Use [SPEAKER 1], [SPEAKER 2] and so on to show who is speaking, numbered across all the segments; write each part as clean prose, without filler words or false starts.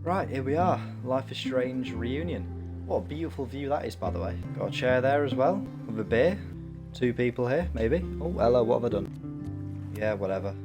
[SPEAKER 1] Right, here we are. Life is Strange reunion. What a beautiful view that is, by the way. Got a chair there as well, with a beer. 2 people here, maybe. Oh, hello, what have I done? Yeah, whatever.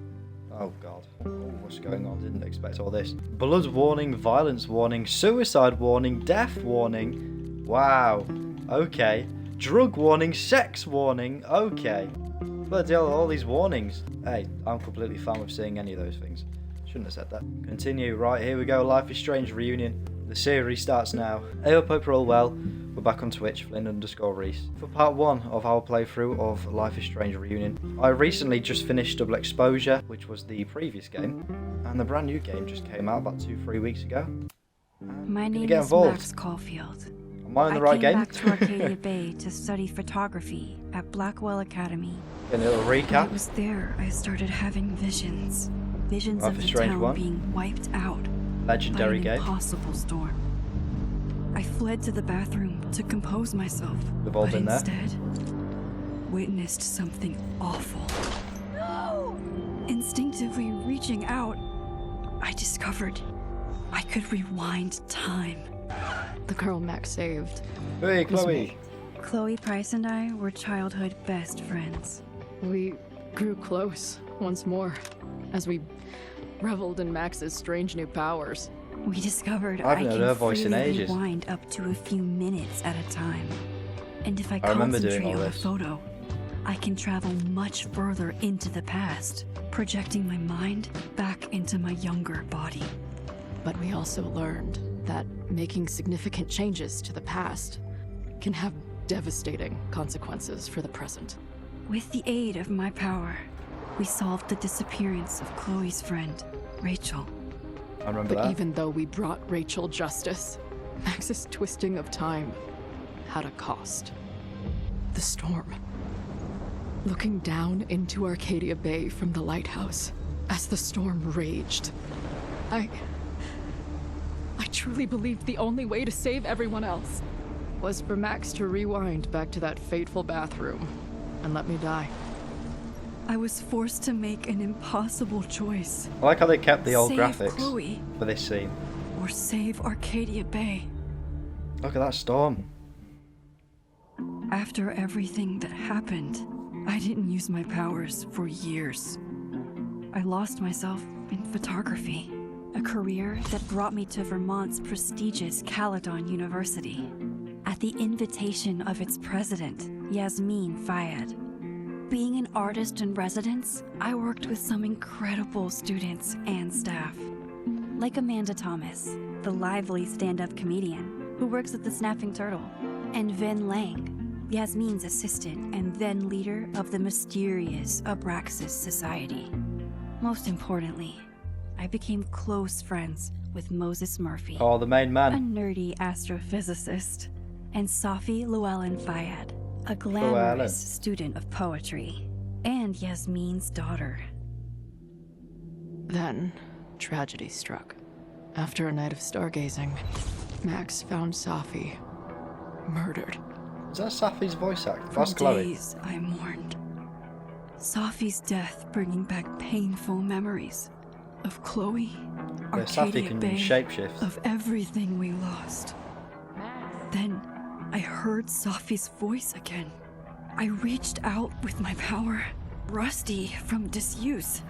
[SPEAKER 1] Oh, God. Oh, what's going on? Didn't expect all this. Blood warning, violence warning, suicide warning, death warning. Wow. Okay. Drug warning, sex warning. Okay. Bloody hell, all these warnings. Hey, I'm completely fine with seeing any of those things. Shouldn't have said that. Continue. Right, here we go. Life is Strange reunion. The series starts now. Hey up, hope you're all well. We're back on Twitch, Flynn_Reese. For part 1 of our playthrough of Life is Strange reunion, I recently just finished Double Exposure, which was the previous game, and the brand new game just came out about 2-3 weeks ago.
[SPEAKER 2] My name is Max Caulfield.
[SPEAKER 1] Am I on the right game?
[SPEAKER 2] I came back to Arcadia Bay to study photography at Blackwell Academy.
[SPEAKER 1] A little recap.
[SPEAKER 2] And it was there I started having visions. Visions of the town being wiped out.
[SPEAKER 1] Legendary game.
[SPEAKER 2] Impossible storm. I fled to the bathroom to compose myself,
[SPEAKER 1] We've all
[SPEAKER 2] but
[SPEAKER 1] been there.
[SPEAKER 2] instead witnessed something awful. No! Instinctively reaching out, I discovered I could rewind time.
[SPEAKER 3] The girl Max saved.
[SPEAKER 1] Hey, Chloe.
[SPEAKER 2] Chloe Price and I were childhood best friends.
[SPEAKER 3] We grew close once more as we reveled in Max's strange new powers.
[SPEAKER 2] We discovered
[SPEAKER 1] I
[SPEAKER 2] I
[SPEAKER 1] haven't heard her
[SPEAKER 2] can
[SPEAKER 1] voice in
[SPEAKER 2] freely
[SPEAKER 1] ages.
[SPEAKER 2] rewind up to a few minutes at a time. And if I
[SPEAKER 1] remember doing
[SPEAKER 2] concentrate
[SPEAKER 1] all
[SPEAKER 2] on a
[SPEAKER 1] this.
[SPEAKER 2] photo, I can travel much further into the past, projecting my mind back into my younger body.
[SPEAKER 3] But we also learned that making significant changes to the past can have devastating consequences for the present.
[SPEAKER 2] With the aid of my power, we solved the disappearance of Chloe's friend, Rachel.
[SPEAKER 1] I remember
[SPEAKER 3] But
[SPEAKER 1] that.
[SPEAKER 3] even though we brought Rachel justice, Max's twisting of time had a cost. The storm. Looking down into Arcadia Bay from the lighthouse as the storm raged, I truly believed the only way to save everyone else was for Max to rewind back to that fateful bathroom and let me die.
[SPEAKER 2] I was forced to make an impossible choice.
[SPEAKER 1] I like how they kept the old
[SPEAKER 2] Save
[SPEAKER 1] graphics
[SPEAKER 2] Chloe
[SPEAKER 1] for this scene.
[SPEAKER 2] or save Arcadia Bay.
[SPEAKER 1] Look at that storm.
[SPEAKER 2] After everything that happened, I didn't use my powers for years. I lost myself in photography, a career that brought me to Vermont's prestigious Caledon University, at the invitation of its president, Yasmin Fayed. Being an artist in residence, I worked with some incredible students and staff, like Amanda Thomas, the lively stand-up comedian who works at the Snapping Turtle, and Vin Lang, Yasmin's assistant and then leader of the mysterious Abraxas Society. Most importantly, I became close friends with Moses Murphy,
[SPEAKER 1] Oh, the main
[SPEAKER 2] a
[SPEAKER 1] man.
[SPEAKER 2] nerdy astrophysicist, and Safi Llewellyn Fayed, a glamorous student of poetry, and Yasmin's daughter.
[SPEAKER 3] Then, tragedy struck. After a night of stargazing, Max found Safi murdered.
[SPEAKER 1] Is that Safi's voice act?
[SPEAKER 2] For
[SPEAKER 1] That's Chloe.
[SPEAKER 2] days I mourned. Safi's death bringing back painful memories of Chloe,
[SPEAKER 1] Yeah, Safi
[SPEAKER 2] Arcadia
[SPEAKER 1] can
[SPEAKER 2] Bay,
[SPEAKER 1] shapeshift.
[SPEAKER 2] of everything we lost. Then I heard Safi's voice again. I reached out with my power, rusty from disuse,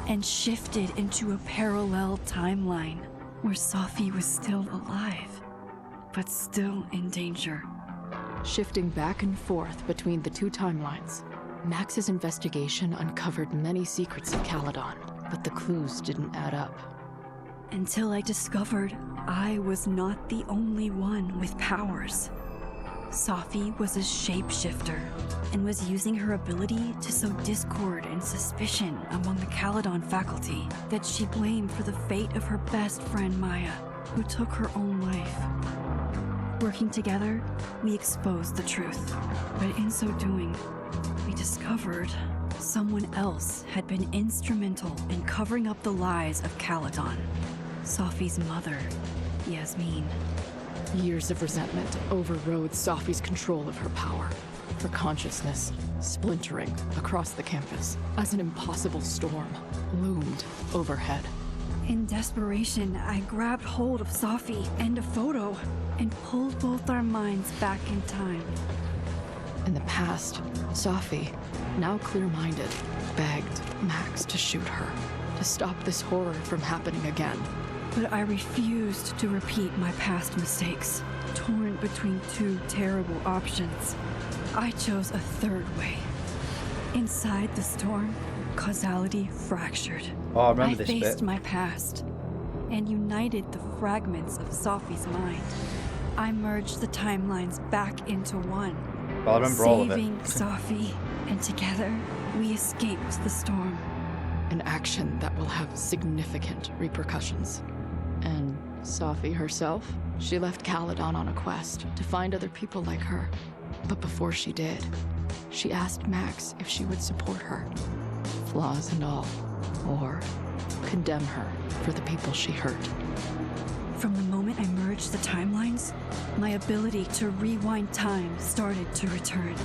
[SPEAKER 2] and shifted into a parallel timeline where Safi was still alive, but still in danger.
[SPEAKER 3] Shifting back and forth between the two timelines, Max's investigation uncovered many secrets of Caledon, but the clues didn't add up.
[SPEAKER 2] Until I discovered I was not the only one with powers. Safi was a shapeshifter and was using her ability to sow discord and suspicion among the Caledon faculty that she blamed for the fate of her best friend Maya, who took her own life. Working together, we exposed the truth, but in so doing, we discovered someone else had been instrumental in covering up the lies of Caledon. Safi's mother, Yasmin.
[SPEAKER 3] Years of resentment overrode Safi's control of her power, her consciousness splintering across the campus as an impossible storm loomed overhead.
[SPEAKER 2] In desperation, I grabbed hold of Safi and a photo and pulled both our minds back in time.
[SPEAKER 3] In the past, Safi, now clear-minded, begged Max to shoot her, to stop this horror from happening again.
[SPEAKER 2] But I refused to repeat my past mistakes. Torn between two terrible options, I chose a third way. Inside the storm, causality fractured.
[SPEAKER 1] Oh, I remember this
[SPEAKER 2] faced
[SPEAKER 1] bit.
[SPEAKER 2] my past and united the fragments of Safi's mind. I merged the timelines back into one,
[SPEAKER 1] Well, I remember all of it.
[SPEAKER 2] saving Safi, and together we escaped the storm.
[SPEAKER 3] An action that will have significant repercussions. And Safi herself? She left Caledon on a quest to find other people like her. But before she did, she asked Max if she would support her, flaws and all, or condemn her for the people she hurt.
[SPEAKER 2] From the moment I merged the timelines, my ability to rewind time started to return.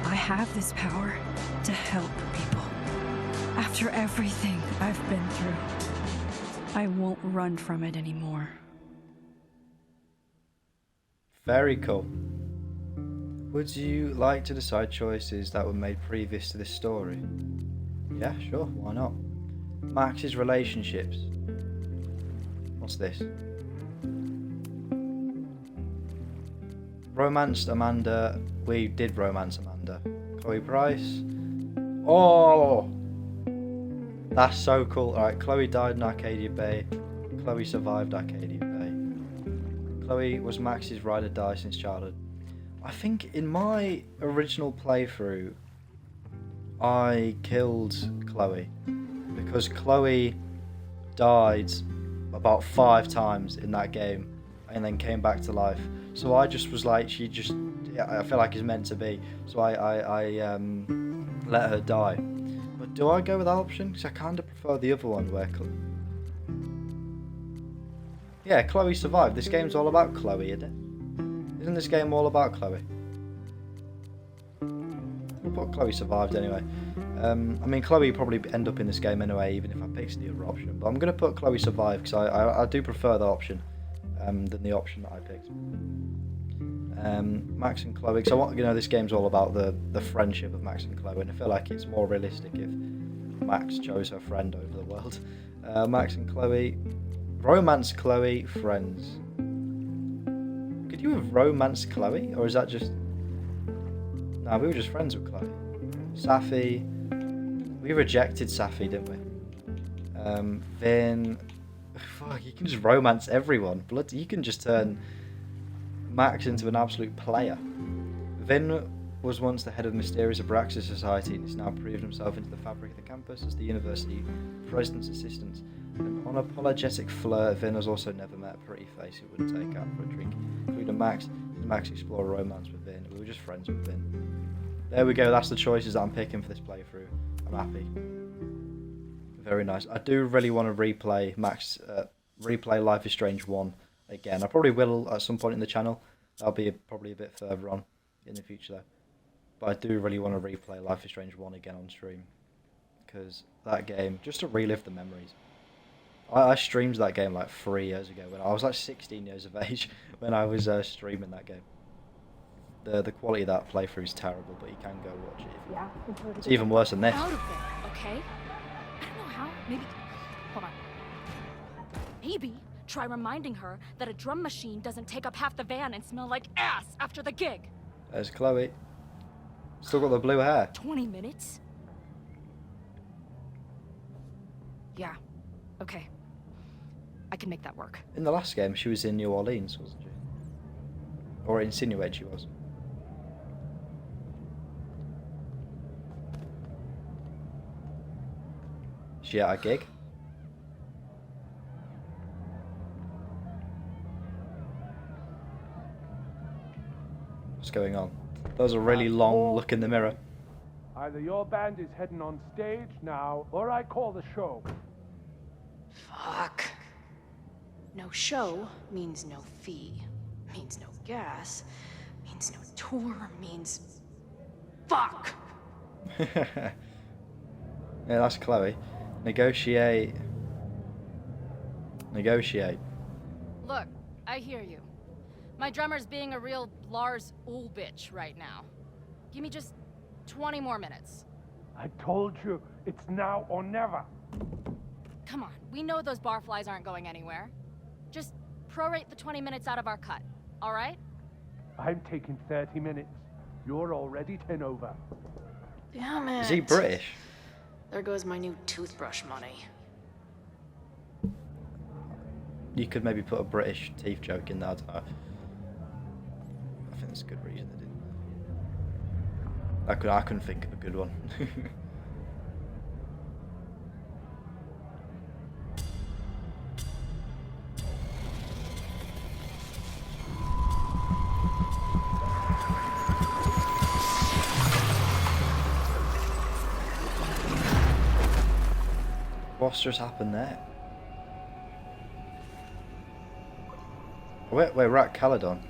[SPEAKER 2] I have this power to help people. After everything I've been through, I won't run from it anymore.
[SPEAKER 1] Very cool. Would you like to decide choices that were made previous to this story? Yeah, sure, why not? Max's relationships. What's this? Romanced Amanda. We did romance Amanda. Chloe Price. Oh! That's so cool. Alright, Chloe died in Arcadia Bay. Chloe survived Arcadia Bay. Chloe was Max's ride or die since childhood. I think in my original playthrough, I killed Chloe because Chloe died about 5 times in that game and then came back to life. So I just was like, I feel like it's meant to be. So I let her die. But do I go with that option? Because I kind of prefer the other one where yeah, Chloe survived. This game's all about Chloe, isn't it? Isn't this game all about Chloe? We'll put Chloe survived anyway. I mean, Chloe probably end up in this game anyway, even if I picked the other option. But I'm going to put Chloe survived because I do prefer that option than the option that I picked. Max and Chloe, because this game's all about the friendship of Max and Chloe, and I feel like it's more realistic if Max chose her friend over the world. Max and Chloe, romance Chloe, friends. Could you have romanced Chloe, or is that just? No, we were just friends with Chloe. Safi, we rejected Safi, didn't we? Vin, fuck, you can just romance everyone. Bloody, you can just turn Max into an absolute player. Vin was once the head of the mysterious Abraxas Society and has now proven himself into the fabric of the campus as the university president's assistant. An unapologetic flirt, Vin has also never met a pretty face who wouldn't take out for a drink, including Max. Max explore a romance with Vin. We were just friends with Vin. There we go, that's the choices that I'm picking for this playthrough. I'm happy. Very nice. I do really want to replay replay Life is Strange 1 again. I probably will at some point in the channel. That'll be probably a bit further on in the future though. But I do really want to replay Life is Strange 1 again on stream. Because that game, just to relive the memories. I streamed that game like 3 years ago when I was like 16 years of age when I was streaming that game. The quality of that playthrough is terrible, but you can go watch it.
[SPEAKER 4] Yeah,
[SPEAKER 1] It's even worse than this.
[SPEAKER 4] out of there, okay? I don't know how. Maybe. Hold on. Maybe try reminding her that a drum machine doesn't take up half the van and smell like ass after the gig.
[SPEAKER 1] There's Chloe. Still got the blue hair.
[SPEAKER 4] 20 minutes? Yeah. Okay. I can make that work.
[SPEAKER 1] In the last game, she was in New Orleans, wasn't she? Or it insinuated she was. She at a gig? What's going on? That was a really long look in the mirror.
[SPEAKER 5] Either your band is heading on stage now, or I call the show.
[SPEAKER 6] Fuck. No show means no fee, means no gas, means no tour, means... Fuck!
[SPEAKER 1] Yeah, that's Chloe. Negotiate. Negotiate.
[SPEAKER 4] Look, I hear you. My drummer's being a real Lars Ulbitch right now. Give me just 20 more minutes.
[SPEAKER 5] I told you, it's now or never.
[SPEAKER 4] Come on, we know those barflies aren't going anywhere. Just prorate the 20 minutes out of our cut, all right?
[SPEAKER 5] I'm taking 30 minutes. You're already 10 over.
[SPEAKER 6] Damn it.
[SPEAKER 1] Is he British?
[SPEAKER 6] There goes my new toothbrush money.
[SPEAKER 1] You could maybe put a British teeth joke in there. I don't know. I think that's a good reason they didn't. I couldn't think of a good one. What's just happened there? Wait, we're at Caledon.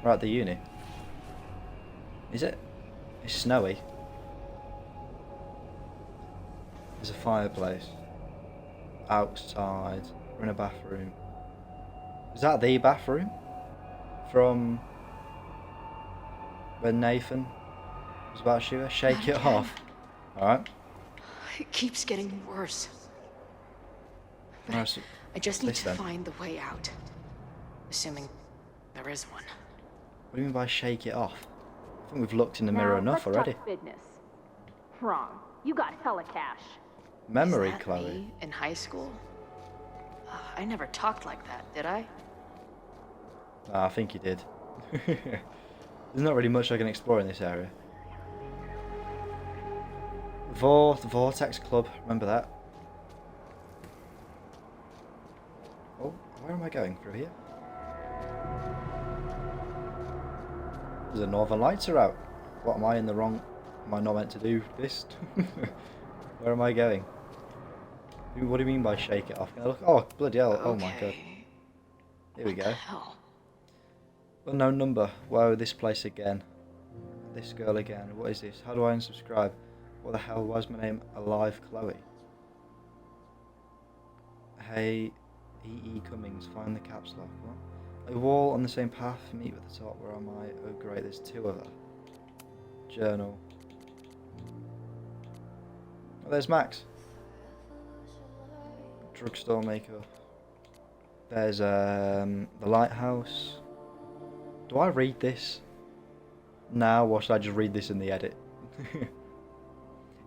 [SPEAKER 1] We're at the uni. Is it? It's snowy. There's a fireplace. Outside. We're in a bathroom. Is that the bathroom? From when Nathan was about to shoot her? Shake
[SPEAKER 6] Not
[SPEAKER 1] it
[SPEAKER 6] again.
[SPEAKER 1] off. Alright.
[SPEAKER 6] It keeps getting worse.
[SPEAKER 1] Alright, so
[SPEAKER 6] I just need
[SPEAKER 1] this
[SPEAKER 6] to
[SPEAKER 1] then.
[SPEAKER 6] find the way out. Assuming there is one.
[SPEAKER 1] What do you mean by shake it off? I think we've looked in the mirror enough already.
[SPEAKER 7] Business. Wrong. You got hella cash.
[SPEAKER 1] Memory,
[SPEAKER 6] Is that
[SPEAKER 1] Chloe.
[SPEAKER 6] me in high school? I never talked like that, did I?
[SPEAKER 1] No, I think you did. There's not really much I can explore in this area. The Vortex Club, remember that? Oh, where am I going? Through here? The Northern Lights are out. What, am I in the wrong... Am I not meant to do this? Where am I going? What do you mean by shake it off? Can I look? Oh, bloody hell. Oh my god.
[SPEAKER 6] Okay.
[SPEAKER 1] Here we
[SPEAKER 6] What the
[SPEAKER 1] go.
[SPEAKER 6] hell?
[SPEAKER 1] Unknown number. Whoa, this place again. This girl again. What is this? How do I unsubscribe? What the hell? Why is my name Alive Chloe? Hey, E.E. Cummings, find the caps lock. What? A wall on the same path. Meet with the top. Where am I? Oh great, there's two of her. Journal. Oh, there's Max. Drugstore makeup. There's the lighthouse. Do I read this now, or should I just read this in the edit?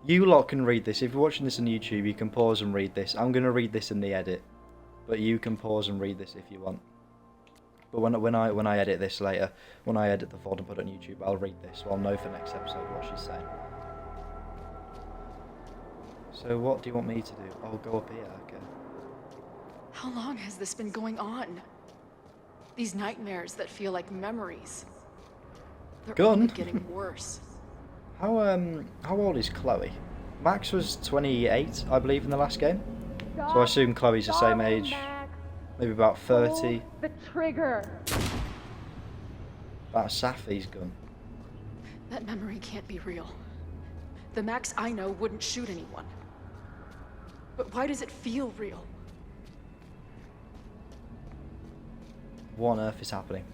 [SPEAKER 1] You lot can read this. If you're watching this on YouTube, you can pause and read this. I'm gonna read this in the edit, but you can pause and read this if you want. But when I edit this later, when I edit the VOD and put it on YouTube, I'll read this, so I'll know for next episode what she's saying. So what do you want me to do? I'll go up here. Okay.
[SPEAKER 6] How long has this been going on? These nightmares that feel like memories. They're
[SPEAKER 1] Gun?
[SPEAKER 6] only getting worse.
[SPEAKER 1] How old is Chloe? Max was 28, I believe, in the last game. So I assume Chloe's the same age. Maybe about 30.
[SPEAKER 7] The trigger.
[SPEAKER 1] About Safi's gun.
[SPEAKER 6] That memory can't be real. The Max I know wouldn't shoot anyone. But why does it feel real?
[SPEAKER 1] What on earth is happening?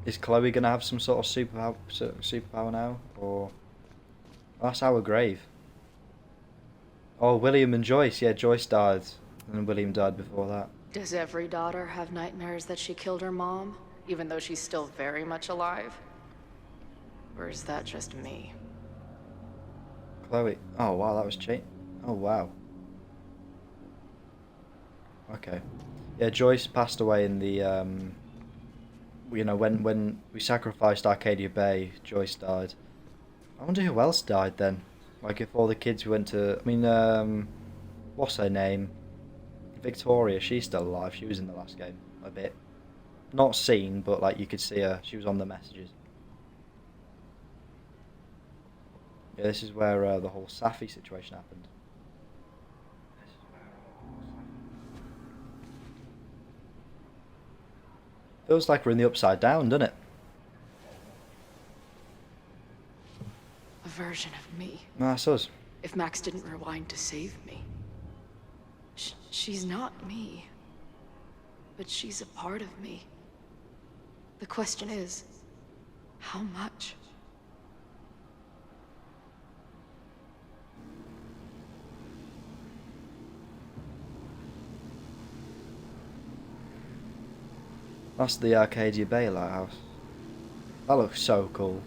[SPEAKER 1] Is Chloe gonna have some sort of superpower now, or that's our grave? Oh, William and Joyce. Yeah, Joyce died, and William died before that.
[SPEAKER 6] Does every daughter have nightmares that she killed her mom, even though she's still very much alive? Or is that just me?
[SPEAKER 1] Chloe. Oh wow, that was cheap. Oh wow. Okay. Yeah, Joyce passed away in the you know, when we sacrificed Arcadia Bay, Joyce died. I wonder who else died then. Like if all the kids went to, I mean, what's her name? Victoria, she's still alive. She was in the last game a bit. Not seen, but like you could see her. She was on the messages. Yeah, this is where the whole Safi situation happened. Feels like we're in the upside down, doesn't it?
[SPEAKER 6] A version of me.
[SPEAKER 1] No, that's us.
[SPEAKER 6] If Max didn't rewind to save me. She's not me. But she's a part of me. The question is, how much?
[SPEAKER 1] That's the Arcadia Bay lighthouse. That looks so cool.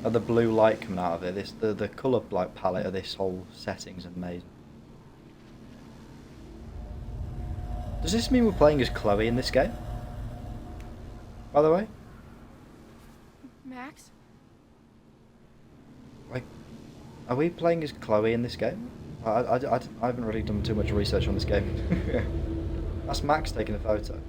[SPEAKER 1] And the blue light coming out of it, the colour like palette of this whole setting's amazing. Does this mean we're playing as Chloe in this game? By the way?
[SPEAKER 6] Max?
[SPEAKER 1] Like, are we playing as Chloe in this game? I haven't really done too much research on this game. That's Max taking a photo.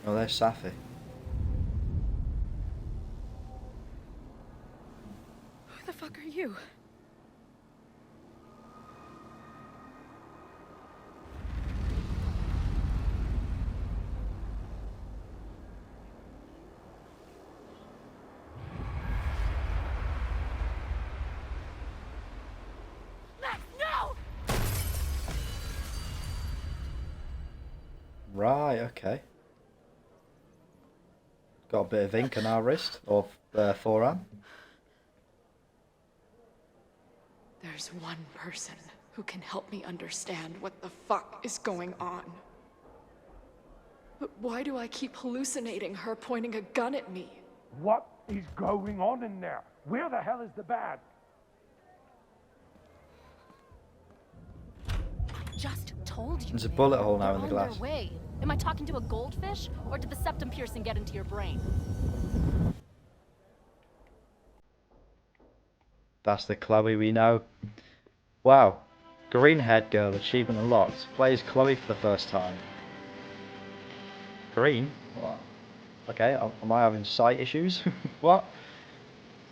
[SPEAKER 1] Oh, there's Safi.
[SPEAKER 6] Who the fuck are you?
[SPEAKER 4] Max, no!
[SPEAKER 1] Right, okay. Got a bit of ink on our wrist, or forearm.
[SPEAKER 6] There's one person who can help me understand what the fuck is going on. But why do I keep hallucinating her pointing a gun at me?
[SPEAKER 5] What is going on in there? Where the hell is the bad?
[SPEAKER 4] Just told you.
[SPEAKER 1] There's a bullet hole now
[SPEAKER 4] They're
[SPEAKER 1] in the
[SPEAKER 4] on
[SPEAKER 1] glass.
[SPEAKER 4] their way. Am I talking to a goldfish, or did the septum piercing get into your brain?
[SPEAKER 1] That's the Chloe we know. Wow. Green haired girl, achievement unlocked. Plays Chloe for the first time. Green? What? Okay, am I having sight issues? What?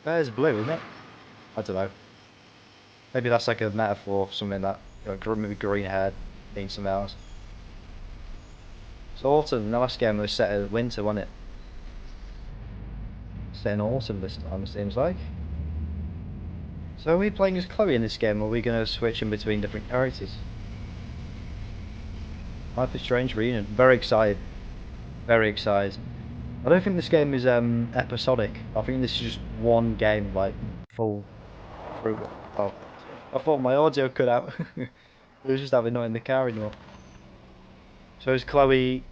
[SPEAKER 1] There's blue, isn't it? I don't know. Maybe that's like a metaphor for something that, you know, maybe green haired means something else. It's autumn. The last game was set in winter, wasn't it? Set in autumn this time, it seems like. So are we playing as Chloe in this game, or are we going to switch in between different characters? Life is Strange Reunion. Very excited. Very excited. I don't think this game is episodic. I think this is just one game, like, full through. Oh, I thought my audio cut out. It was just having not in the car anymore. So is Chloe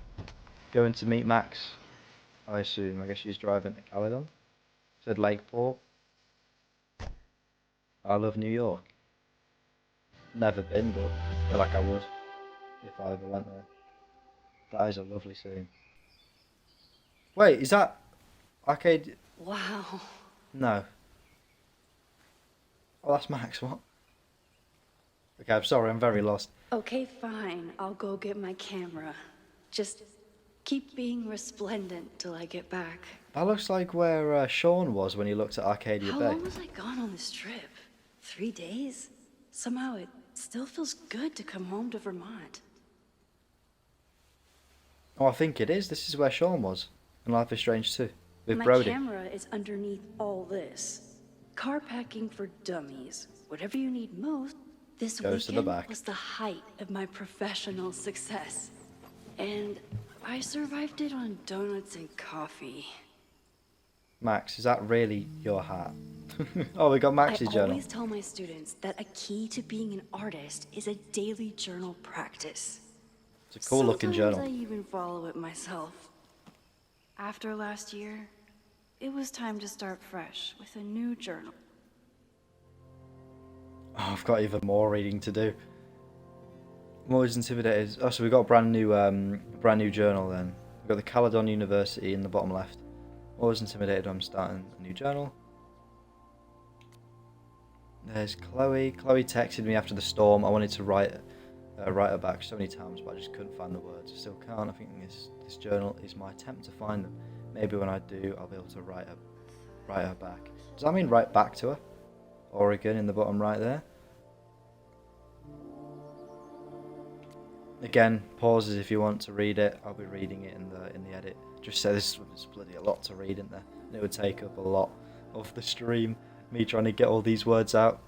[SPEAKER 1] going to meet Max? I assume. I guess she's driving to Caledon. Said Lakeport. I love New York. Never been, but I feel like I would if I ever went there. That is a lovely scene. Wait, is that Arcade?
[SPEAKER 2] Wow.
[SPEAKER 1] No. Oh, that's Max. What? Okay, I'm sorry. I'm very lost.
[SPEAKER 2] Okay, fine. I'll go get my camera. Just keep being resplendent till I get back.
[SPEAKER 1] That looks like where Sean was when he looked at Arcadia
[SPEAKER 2] How
[SPEAKER 1] Bay.
[SPEAKER 2] long was I gone on this trip? 3 days? Somehow it still feels good to come home to Vermont.
[SPEAKER 1] Oh, I think it is. This is where Sean was in Life is Strange 2 with
[SPEAKER 2] My
[SPEAKER 1] Brody.
[SPEAKER 2] camera is underneath all this. Car packing for dummies. Whatever you need most. This
[SPEAKER 1] Goes to the
[SPEAKER 2] weekend
[SPEAKER 1] back.
[SPEAKER 2] was the height of my professional success. And I survived it on donuts and coffee.
[SPEAKER 1] Max, is that really your hat? Oh, we got Max's
[SPEAKER 2] I
[SPEAKER 1] journal.
[SPEAKER 2] always tell my students that a key to being an artist is a daily journal practice.
[SPEAKER 1] It's a cool looking journal.
[SPEAKER 2] Sometimes I even follow it myself. After last year, it was time to start fresh with a new journal.
[SPEAKER 1] Oh, I've got even more reading to do. I'm always intimidated. Oh, so we've got a brand new journal then. We've got the Caledon University in the bottom left. Always intimidated I'm starting a new journal. There's Chloe. Chloe texted me after the storm. I wanted to write her back so many times, but I just couldn't find the words. I still can't. I think this journal is my attempt to find them. Maybe when I do, I'll be able to write her back. Does that mean write back to her? Oregon in the bottom right there. Again, pauses if you want to read it. I'll be reading it in the edit. Just say there's bloody a lot to read, isn't there? And it would take up a lot of the stream, me trying to get all these words out.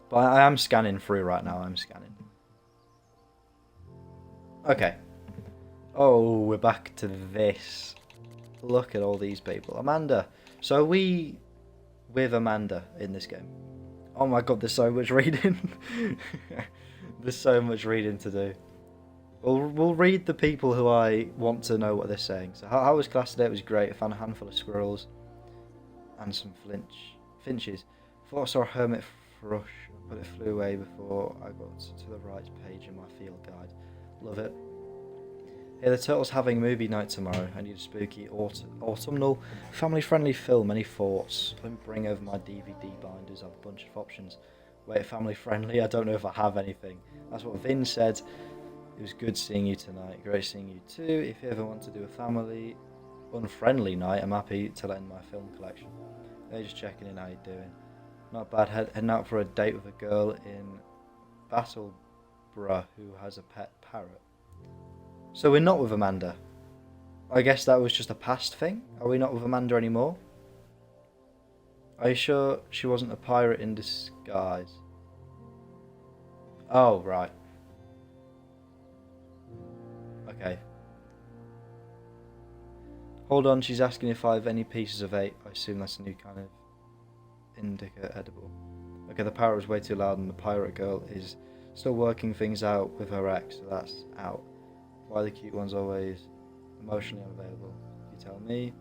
[SPEAKER 1] But I am scanning through right now. I'm scanning. Okay. Oh, we're back to this. Look at all these people. Amanda. So are we with Amanda in this game? Oh my god, there's so much reading. There's so much reading to do. We'll read the people who I want to know what they're saying. So how was class today? It was great. I found a handful of squirrels and some finches. Thought I saw a hermit thrush, but it flew away before I got to the right page in my field guide. Love it. Hey, the Turtles having movie night tomorrow. I need a spooky autumnal, family-friendly film. Any thoughts? Let me bring over my DVD binders. I have a bunch of options. Wait, family-friendly? I don't know if I have anything. That's what Vin said. It was good seeing you tonight. Great seeing you too. If you ever want to do a family unfriendly night, I'm happy to let in my film collection. They're just checking in. How you doing? Not bad. Heading out for a date with a girl in Battleborough who has a pet parrot. So we're not with Amanda. I guess that was just a past thing. Are we not with Amanda anymore? Are you sure she wasn't a pirate in disguise? Oh, right. Okay. Hold on, she's asking if I have any pieces of 8. I assume that's a new kind of indica edible. Okay, the parrot was way too loud and the pirate girl is still working things out with her ex, so that's out. Why the cute one's always emotionally unavailable? You tell me.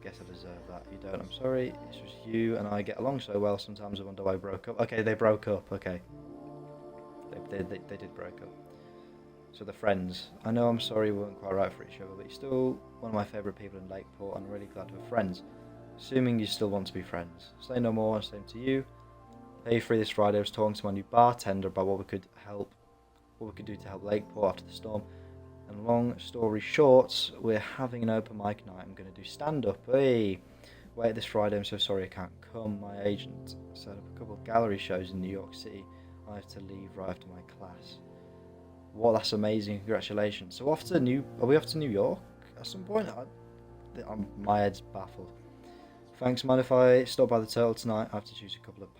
[SPEAKER 1] Guess I deserve that. You don't, I'm sorry. It's just you and I get along so well. Sometimes I wonder why I broke up. Okay, they broke up. Okay. They did break up. So the friends. I know I'm sorry we weren't quite right for each other, but you're still one of my favourite people in Lakeport and I'm really glad we're friends. Assuming you still want to be friends. Say no more, same to you. Hey, free this Friday. I was talking to my new bartender about what we could do to help Lakeport after the storm. And long story short, we're having an open mic night. I'm going to do stand-up. Hey, wait, this Friday. I'm so sorry I can't come. My agent set up a couple of gallery shows in New York City. I have to leave right after my class. Well, that's amazing. Congratulations. So are we off to New York at some point? My head's baffled. Thanks, man. If I stop by the Turtle tonight, I have to choose a couple of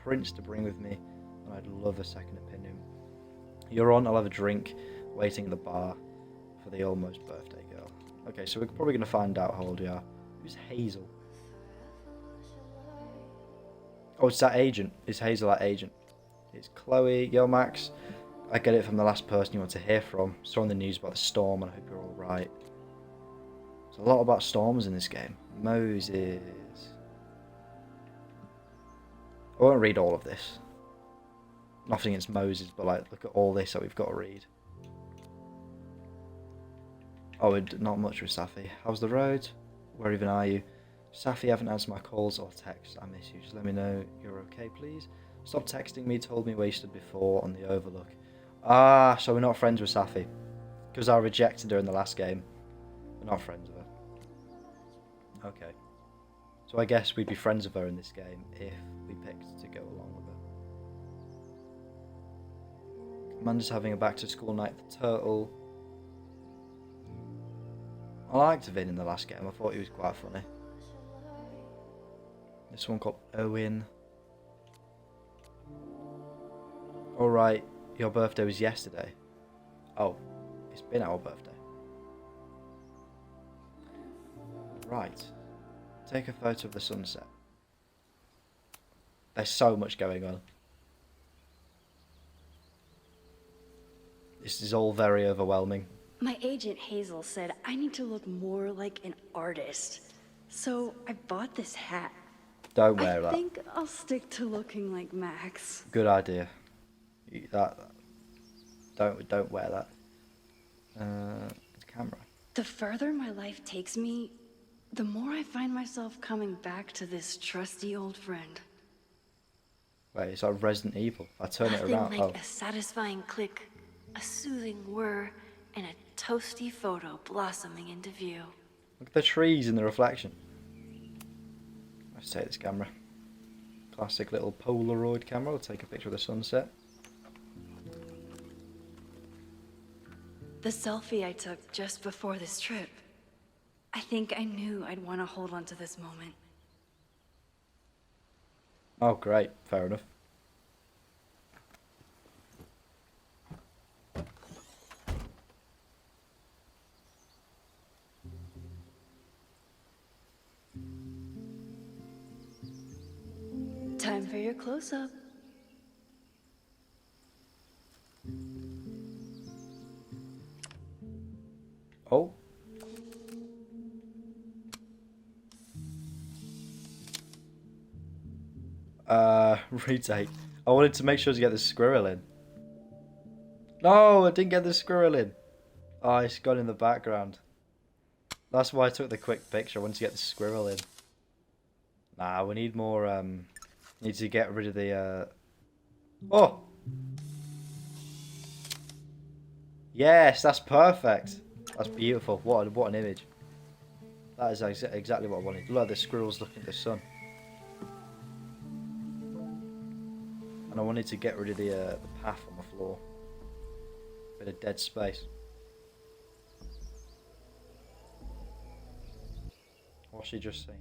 [SPEAKER 1] prints to bring with me. And I'd love a second opinion. You're on. I'll have a drink. Waiting in the bar for the almost birthday girl. Okay, so we're probably going to find out how old we are. Who's Hazel? Oh, it's that agent. Is Hazel that agent? It's Chloe. Yo, Max. I get it from the last person you want to hear from. Saw on the news about the storm and I hope you're all right. There's a lot about storms in this game. Moses. I won't read all of this. Nothing against Moses, but like, look at all this that we've got to read. Oh, not much with Safi. How's the road? Where even are you? Safi, haven't answered my calls or texts. I miss you. Just let me know you're okay, please. Stop texting me. Told me where you stood before on the overlook. Ah, so we're not friends with Safi. Because I rejected her in the last game. We're not friends with her. Okay. So I guess we'd be friends with her in this game if we picked to go along with her. Amanda's having a back to school night at the Turtle. I liked Vin in the last game. I thought he was quite funny. This one called Owen. Alright, your birthday was yesterday. Oh, it's been our birthday. Right. Take a photo of the sunset. There's so much going on. This is all very overwhelming.
[SPEAKER 8] My agent Hazel said I need to look more like an artist. So I bought this hat.
[SPEAKER 1] Don't wear that.
[SPEAKER 8] I think I'll stick to looking like Max.
[SPEAKER 1] Good idea. Don't wear that. Camera.
[SPEAKER 8] The further my life takes me, the more I find myself coming back to this trusty old friend.
[SPEAKER 1] Wait, it's like Resident Evil. If I turn it around.
[SPEAKER 8] Nothing like a satisfying click, a soothing whir, and a toasty photo blossoming into view.
[SPEAKER 1] Look at the trees in the reflection. Let's take this camera. Classic little Polaroid camera. We'll take a picture of the sunset.
[SPEAKER 8] The selfie I took just before this trip. I think I knew I'd want to hold on to this moment.
[SPEAKER 1] Oh, great. Fair enough.
[SPEAKER 8] Time for your close-up.
[SPEAKER 1] Oh. Retake. I wanted to make sure to get the squirrel in. No, I didn't get the squirrel in. Oh, it's gone in the background. That's why I took the quick picture. I wanted to get the squirrel in. Nah, we need more, need to get rid of the, Oh! Yes, that's perfect. That's beautiful. What an image. That is exactly what I wanted. Look, the squirrel's looking at the sun. And I wanted to get rid of the path on the floor. Bit of dead space. What's she just saying?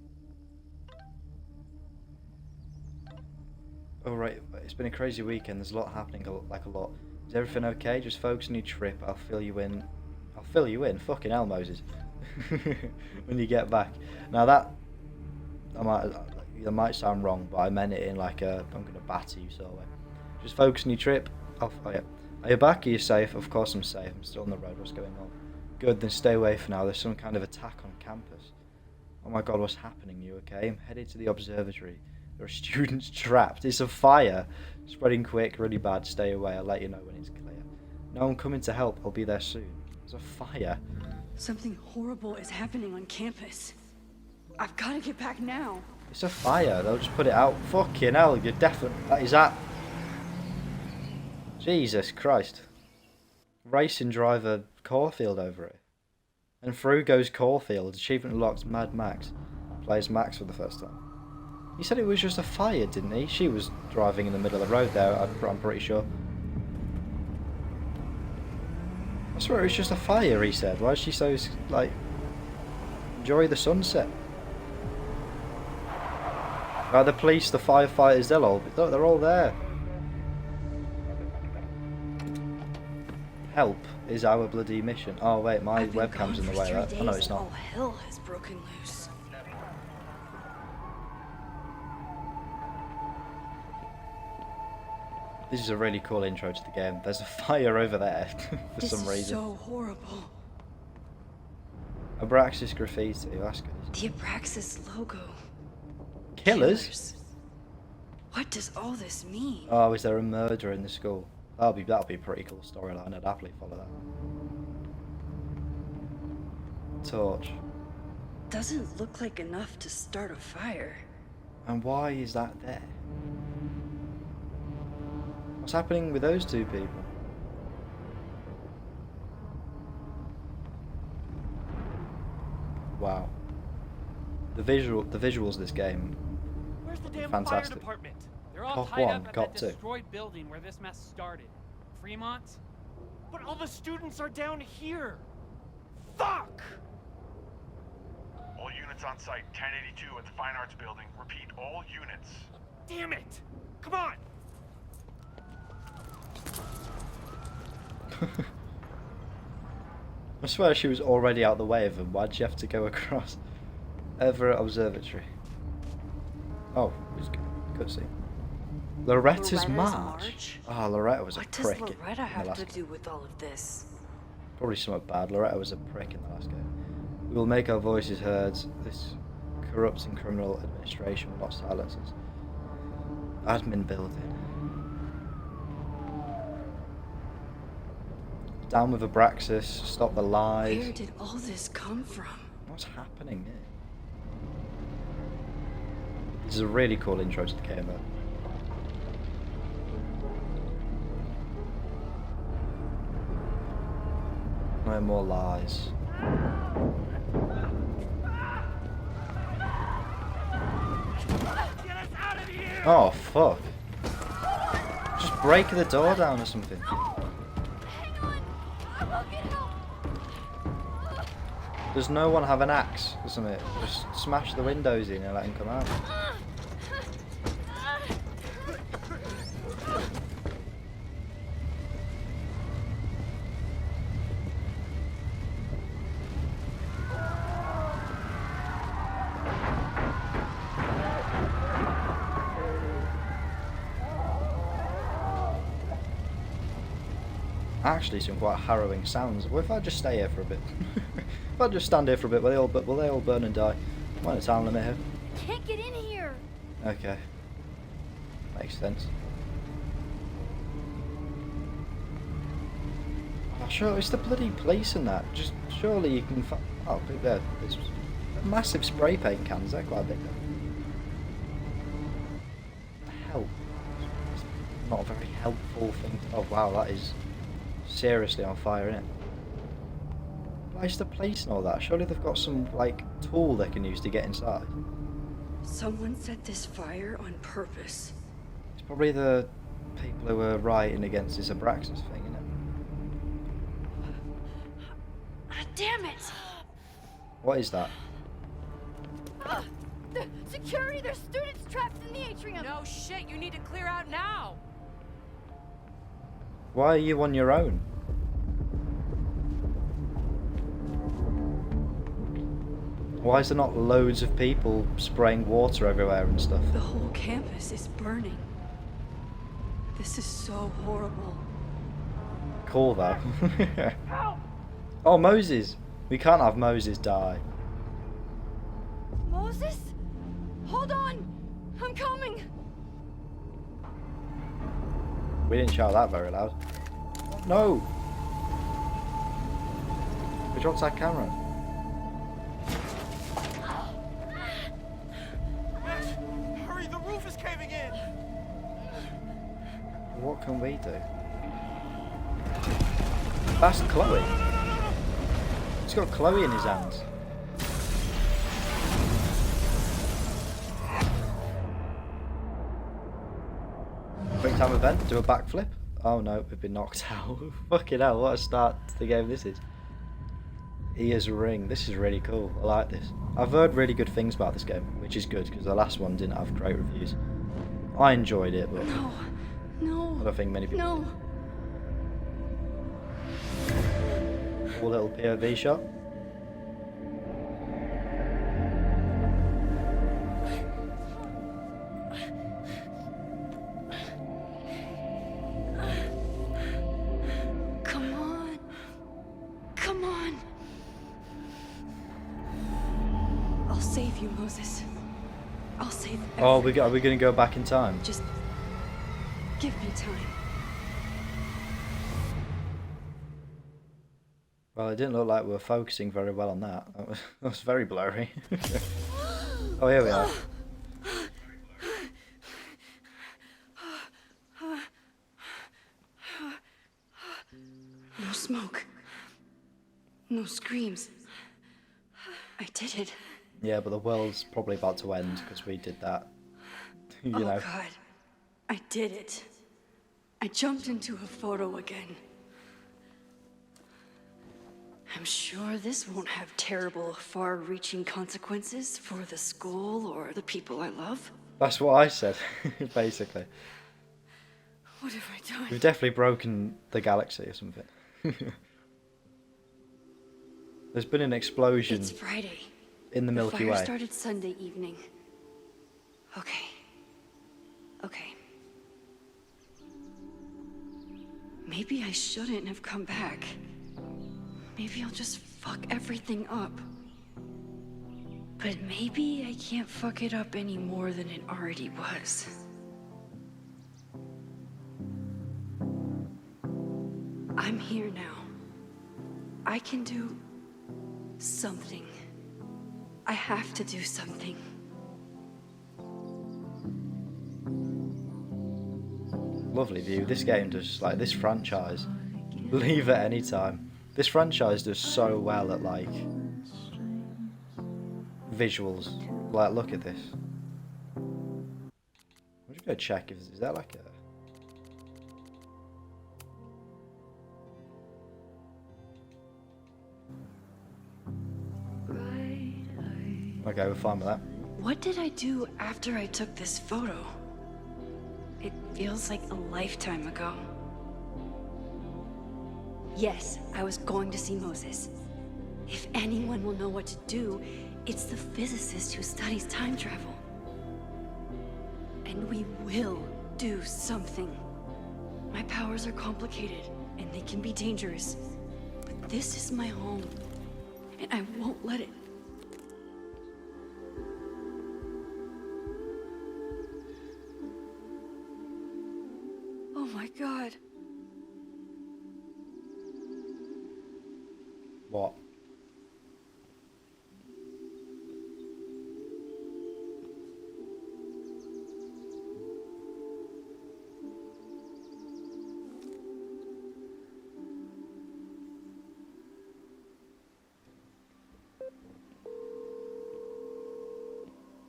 [SPEAKER 1] Oh right, it's been a crazy weekend. There's a lot happening, like a lot. Is everything okay? Just focus on your trip. I'll fill you in. I'll fill you in. Fucking hell, Moses. When you get back. Now that might sound wrong, but I meant it in like a I'm gonna batter you sort of way. Just focus on your trip. Oh yeah. Are you back? Are you safe? Of course I'm safe. I'm still on the road. What's going on? Good. Then stay away for now. There's some kind of attack on campus. Oh my god, what's happening? You okay? I'm headed to the observatory. There are students trapped. It's a fire. Spreading quick, really bad. Stay away. I'll let you know when it's clear. No, I'm coming to help. I'll be there soon. There's a fire.
[SPEAKER 8] Something horrible is happening on campus. I've got to get back now.
[SPEAKER 1] It's a fire. They'll just put it out. Fucking hell, you're definitely... That is that. Jesus Christ. Racing driver Caulfield over it. And through goes Caulfield. Achievement unlocked. Mad Max. Plays Max for the first time. He said it was just a fire, didn't he? She was driving in the middle of the road there, I'm pretty sure. I swear it was just a fire, he said. Why is she so, like, enjoy the sunset? Right, the police, the firefighters, they're all there. Help is our bloody mission. Oh wait, my webcam's in the way. Oh no, it's not.
[SPEAKER 8] All hell has broken loose.
[SPEAKER 1] This is a really cool intro to the game. There's a fire over there for some reason.
[SPEAKER 8] This is so horrible.
[SPEAKER 1] Abraxas graffiti, that's good.
[SPEAKER 8] The Abraxas logo.
[SPEAKER 1] Killers?
[SPEAKER 8] What does all this mean?
[SPEAKER 1] Oh, is there a murder in the school? That'll be a pretty cool storyline. I'd happily follow that. Torch.
[SPEAKER 8] Doesn't look like enough to start a fire.
[SPEAKER 1] And why is that there? What's happening with those two people? Wow. The visuals of this game.
[SPEAKER 9] Where's the damn
[SPEAKER 1] fantastic.
[SPEAKER 9] fire department? They're all
[SPEAKER 1] Cop
[SPEAKER 9] tied
[SPEAKER 1] 1,
[SPEAKER 9] up at
[SPEAKER 1] Cop
[SPEAKER 9] that
[SPEAKER 1] 2.
[SPEAKER 9] destroyed building where this mess started. Fremont? But all the students are down here. Fuck!
[SPEAKER 10] All units on site, 1082 at the Fine Arts Building. Repeat, all units.
[SPEAKER 9] Damn it! Come on!
[SPEAKER 1] I swear she was already out the way of him. Why'd she have to go across? Everett Observatory. Oh, it was good scene. Loretta's march. Ah, oh, Loretta was a prick.
[SPEAKER 8] What does Loretta have to do with all of this?
[SPEAKER 1] Probably something bad. Loretta was a prick in the last game. We will make our voices heard. This corrupt and criminal administration will not silence us. Admin building. Down with Abraxas. Stop the lies.
[SPEAKER 8] Where did all this come from?
[SPEAKER 1] What's happening here? This is a really cool intro to the game though. No more lies.
[SPEAKER 9] Get us out of here!
[SPEAKER 1] Oh fuck. Just break the door down or something.
[SPEAKER 4] Hang on! I will get help!
[SPEAKER 1] Does no one have an axe or something? Just smash the windows in and let him come out. Actually, some quite harrowing sounds. What if I just stay here for a bit? If I just stand here for a bit, will they all burn and die? I'm on a time limit here.
[SPEAKER 4] Can't get in here.
[SPEAKER 1] Okay. Makes sense. Oh, sure, it's the bloody police and that. Just surely you can. Oh, look there. There's massive spray paint cans. They're quite big. Help. It's not a very helpful thing. Oh wow, that is seriously on fire, isn't it? Why's the police and all that? Surely they've got some like tool they can use to get inside.
[SPEAKER 8] Someone set this fire on purpose.
[SPEAKER 1] It's probably the people who were rioting against this Abraxas thing, isn't it?
[SPEAKER 8] Ah, damn it!
[SPEAKER 1] What is that?
[SPEAKER 4] The security, there's students trapped in the atrium.
[SPEAKER 6] No shit, you need to clear out now.
[SPEAKER 1] Why are you on your own? Why is there not loads of people spraying water everywhere and stuff?
[SPEAKER 8] The whole campus is burning. This is so horrible.
[SPEAKER 1] Cool though. Oh, Moses! We can't have Moses die.
[SPEAKER 4] Moses? Hold on! I'm coming!
[SPEAKER 1] We didn't shout that very loud. No! We dropped our camera.
[SPEAKER 9] Hurry, the roof is caving in!
[SPEAKER 1] What can we do? That's Chloe. He's got Chloe in his hands. Quick time event, do a backflip. Oh no, we've been knocked out. Fucking hell, what a start to the game this is. Ears ring, this is really cool, I like this. I've heard really good things about this game, which is good because the last one didn't have great reviews. I enjoyed it, but
[SPEAKER 8] No,
[SPEAKER 1] I don't think many people
[SPEAKER 8] no.
[SPEAKER 1] did. Cool little POV shot.
[SPEAKER 8] Come on. Come on. I'll save you, Moses. I'll save
[SPEAKER 1] Oh, are we going to go back in time?
[SPEAKER 8] Just give me time.
[SPEAKER 1] Well, it didn't look like we were focusing very well on that. That was very blurry. Oh, here we are.
[SPEAKER 8] No smoke. No screams. I did it.
[SPEAKER 1] Yeah, but the world's probably about to end because we did that. You
[SPEAKER 8] Oh
[SPEAKER 1] know.
[SPEAKER 8] God. I did it. I jumped into a photo again. I'm sure this won't have terrible, far-reaching consequences for the school or the people I love.
[SPEAKER 1] That's what I said, basically.
[SPEAKER 8] What have I done?
[SPEAKER 1] We've definitely broken the galaxy or something. There's been an explosion
[SPEAKER 8] It's Friday.
[SPEAKER 1] in the Milky
[SPEAKER 8] fire
[SPEAKER 1] Way.
[SPEAKER 8] started Sunday evening. Okay. Okay. Maybe I shouldn't have come back. Maybe I'll just fuck everything up. But maybe I can't fuck it up any more than it already was. I'm here now. I can do something. I have to do something.
[SPEAKER 1] Lovely view. This game does, like, this franchise, leave at any time. This franchise does so well at, like, visuals. Like, look at this. I'm just gonna check if is that like a... Okay, we're fine with that.
[SPEAKER 8] What did I do after I took this photo? It feels like a lifetime ago. Yes, I was going to see Moses. If anyone will know what to do, it's the physicist who studies time travel. And we will do something. My powers are complicated, and they can be dangerous. But this is my home, and I won't let it. Oh my God.
[SPEAKER 1] What?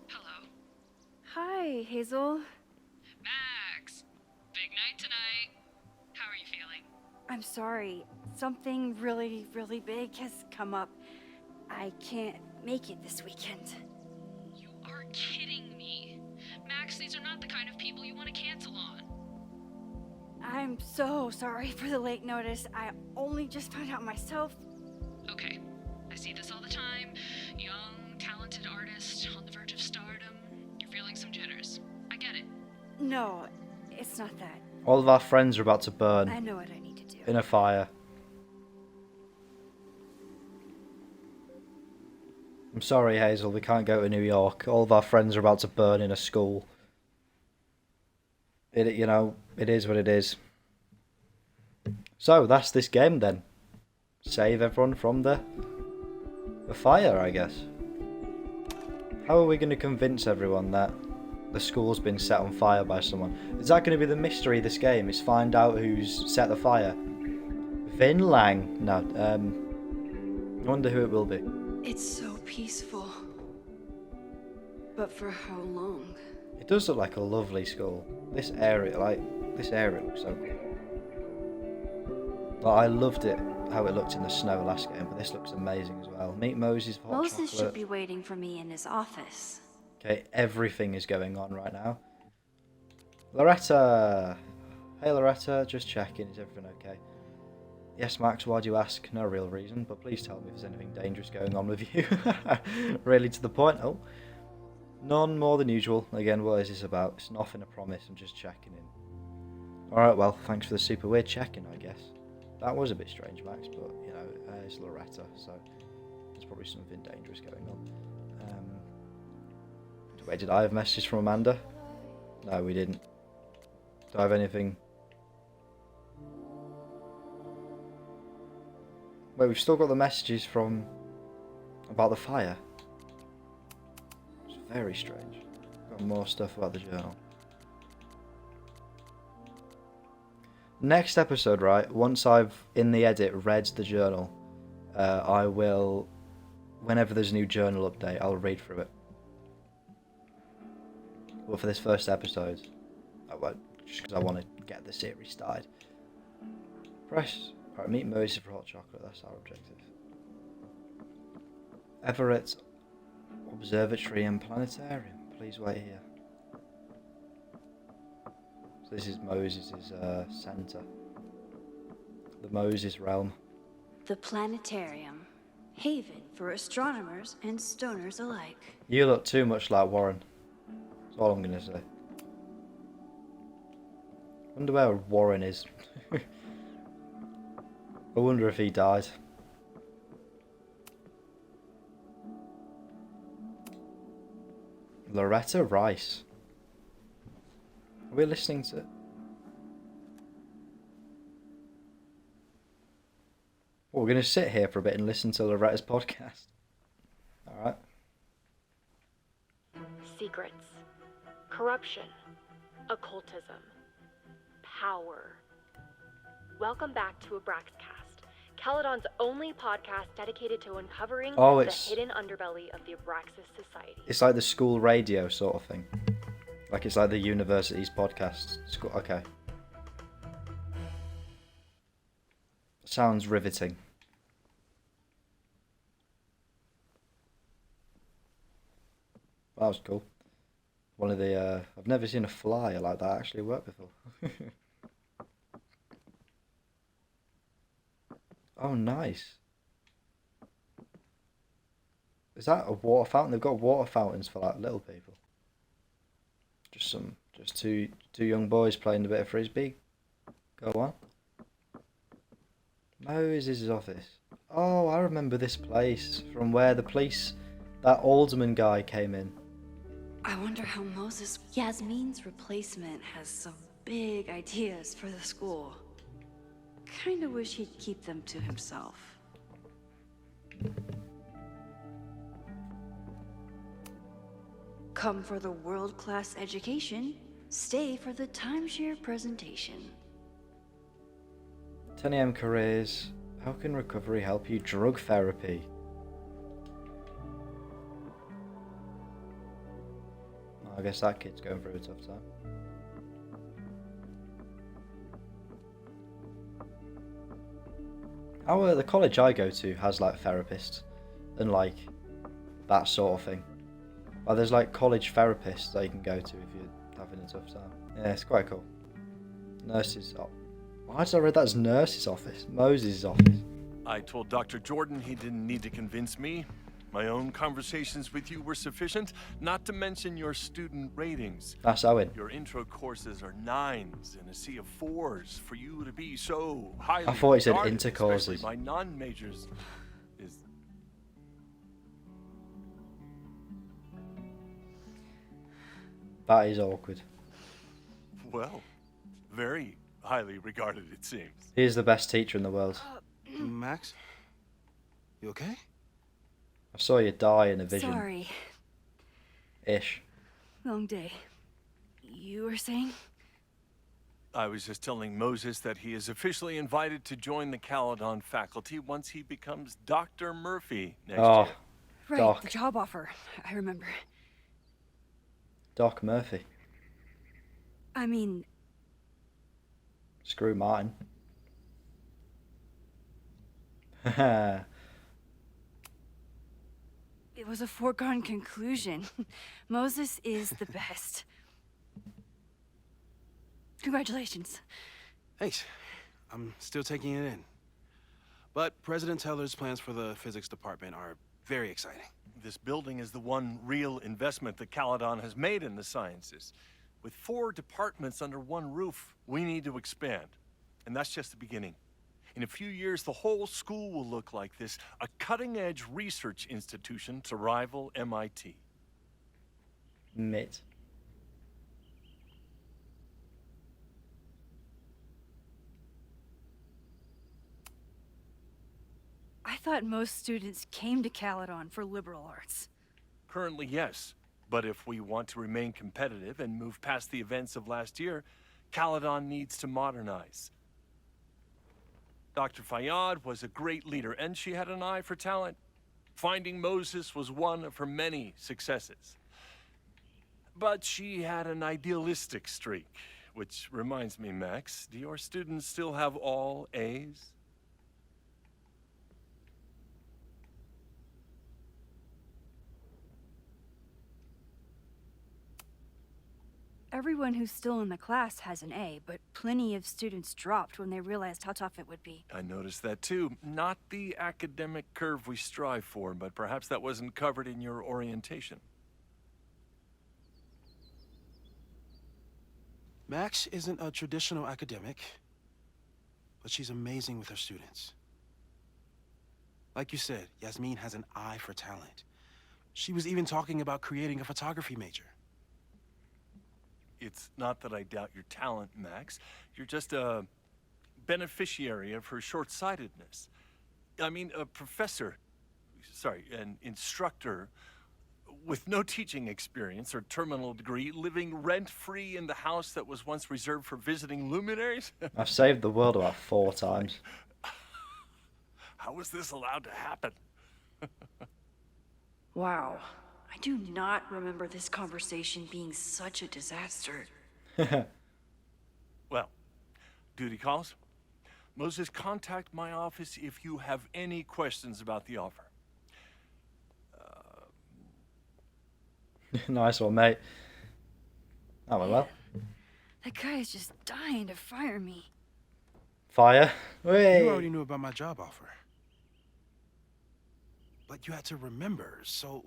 [SPEAKER 8] Hello.
[SPEAKER 4] Hi, Hazel.
[SPEAKER 8] Max! Big night tonight. How are you feeling?
[SPEAKER 4] I'm sorry. Something really, really big has come up. I can't make it this weekend.
[SPEAKER 8] You are kidding me. Max, these are not the kind of people you want to cancel on.
[SPEAKER 4] I'm so sorry for the late notice. I only just found out myself.
[SPEAKER 8] Okay, I see this all the time. Young, talented artist on the verge of stardom. You're feeling some jitters. I get it.
[SPEAKER 4] No, it's not that.
[SPEAKER 1] All of our friends are about to burn
[SPEAKER 4] I know what I need to do.
[SPEAKER 1] in a fire. I'm sorry, Hazel, we can't go to New York. All of our friends are about to burn in a school. You know, it is what it is. So, that's this game then. Save everyone from the fire, I guess. How are we going to convince everyone that the school's been set on fire by someone? Is that going to be the mystery of this game? Is find out who's set the fire? Vin Lang? No, I wonder who it will be.
[SPEAKER 8] It's so peaceful. But for how long?
[SPEAKER 1] It does look like a lovely school. This area looks so cool. Like, I loved it, how it looked in the snow last game, but this looks amazing as well. Meet Moses for hot
[SPEAKER 4] Moses
[SPEAKER 1] chocolate.
[SPEAKER 4] should be waiting for me in his office.
[SPEAKER 1] Okay, everything is going on right now. Loretta! Hey Loretta, just checking, is everything okay? Yes, Max, why do you ask? No real reason, but please tell me if there's anything dangerous going on with you. Really to the point. Oh. None more than usual. Again, what is this about? It's nothing, I promise, I'm just checking in. Alright, well, thanks for the super weird check-in, I guess. That was a bit strange, Max, but, you know, it's Loretta, so there's probably something dangerous going on. Wait, did I have messages from Amanda? No, we didn't. Do I have anything? Wait, we've still got the messages from about the fire. It's very strange. Got more stuff about the journal. Next episode, right? Once I've in the edit read the journal, I will. Whenever there's a new journal update, I'll read through it. But for this first episode, I won't, just because I want to get the series started. Press. Alright, meet Moses for hot chocolate, that's our objective. Everett Observatory and Planetarium. Please wait here. So this is Moses' centre. The Moses realm.
[SPEAKER 8] The planetarium. Haven for astronomers and stoners alike.
[SPEAKER 1] You look too much like Warren. That's all I'm going to say. Wonder where Warren is. I wonder if he died. Loretta Rice. Are we listening to... Well, we're going to sit here for a bit and listen to Loretta's podcast. Alright.
[SPEAKER 11] Secrets. Corruption. Occultism. Power. Welcome back to Abraxcast, Caledon's only podcast dedicated to uncovering the hidden underbelly of the Abraxas Society.
[SPEAKER 1] It's like the school radio sort of thing. Like it's like the university's podcast. School, okay. Sounds riveting. That was cool. One of the, I've never seen a flyer like that actually work before. Oh, nice. Is that a water fountain? They've got water fountains for like little people. Just two young boys playing a bit of frisbee. Go on. Moses' office. Oh, I remember this place from where that alderman guy came in.
[SPEAKER 8] I wonder how Yasmin's replacement has some big ideas for the school. Kinda wish he'd keep them to himself. Come for the world-class education, stay for the timeshare presentation.
[SPEAKER 1] 10 AM careers. How can recovery help you? Drug therapy. I guess that kid's going through a tough time. The college I go to has like therapists and like that sort of thing. Like, there's like college therapists that you can go to if you're having a tough time. Yeah, it's quite cool. Nurses. Oh, why did I read that as nurse's office? Moses' office.
[SPEAKER 12] I told Dr. Jordan he didn't need to convince me. My own conversations with you were sufficient, not to mention your student ratings.
[SPEAKER 1] That's Owen.
[SPEAKER 12] Your intro courses are 9s and a sea of 4s. For you to be so highly
[SPEAKER 1] I thought he said
[SPEAKER 12] regarded,
[SPEAKER 1] intercourses.
[SPEAKER 12] especially my non-majors, is...
[SPEAKER 1] That is awkward.
[SPEAKER 12] Well, very highly regarded, it seems.
[SPEAKER 1] He is the best teacher in the world.
[SPEAKER 13] Max? You okay?
[SPEAKER 1] I saw you die in a vision.
[SPEAKER 8] Sorry.
[SPEAKER 1] Ish.
[SPEAKER 8] Long day. You were saying?
[SPEAKER 12] I was just telling Moses that he is officially invited to join the Caledon faculty once he becomes Dr. Murphy next year.
[SPEAKER 8] Right,
[SPEAKER 1] Doc.
[SPEAKER 8] the job offer. I remember.
[SPEAKER 1] Doc Murphy.
[SPEAKER 8] I mean...
[SPEAKER 1] Screw Martin. Haha.
[SPEAKER 8] It was a foregone conclusion. Moses is the best. Congratulations.
[SPEAKER 13] Thanks. I'm still taking it in. But President Teller's plans for the physics department are very exciting.
[SPEAKER 12] This building is the one real investment that Caledon has made in the sciences. With 4 departments under one roof, we need to expand. And that's just the beginning. In a few years, the whole school will look like this, a cutting-edge research institution to rival MIT.
[SPEAKER 1] Mitt.
[SPEAKER 8] I thought most students came to Caledon for liberal arts.
[SPEAKER 12] Currently, yes. But if we want to remain competitive and move past the events of last year, Caledon needs to modernize. Dr. Fayyad was a great leader, and she had an eye for talent. Finding Moses was one of her many successes. But she had an idealistic streak, which reminds me, Max, do your students still have all A's?
[SPEAKER 8] Everyone who's still in the class has an A, but plenty of students dropped when they realized how tough it would be.
[SPEAKER 12] I noticed that too. Not the academic curve we strive for, but perhaps that wasn't covered in your orientation.
[SPEAKER 13] Max isn't a traditional academic, but she's amazing with her students. Like you said, Yasmin has an eye for talent. She was even talking about creating a photography major.
[SPEAKER 12] It's not that I doubt your talent, Max. You're just a beneficiary of her short-sightedness. I mean, an instructor with no teaching experience or terminal degree, living rent-free in the house that was once reserved for visiting luminaries?
[SPEAKER 1] I've saved the world about 4 times.
[SPEAKER 12] How was this allowed to happen?
[SPEAKER 8] Wow. I do not remember this conversation being such a disaster.
[SPEAKER 12] Well, duty calls. Moses, contact my office if you have any questions about the offer.
[SPEAKER 1] Nice one, mate. Oh, well.
[SPEAKER 2] That guy is just dying to fire me.
[SPEAKER 1] Fire. Whey.
[SPEAKER 13] You already knew about my job offer. But you had to remember, so...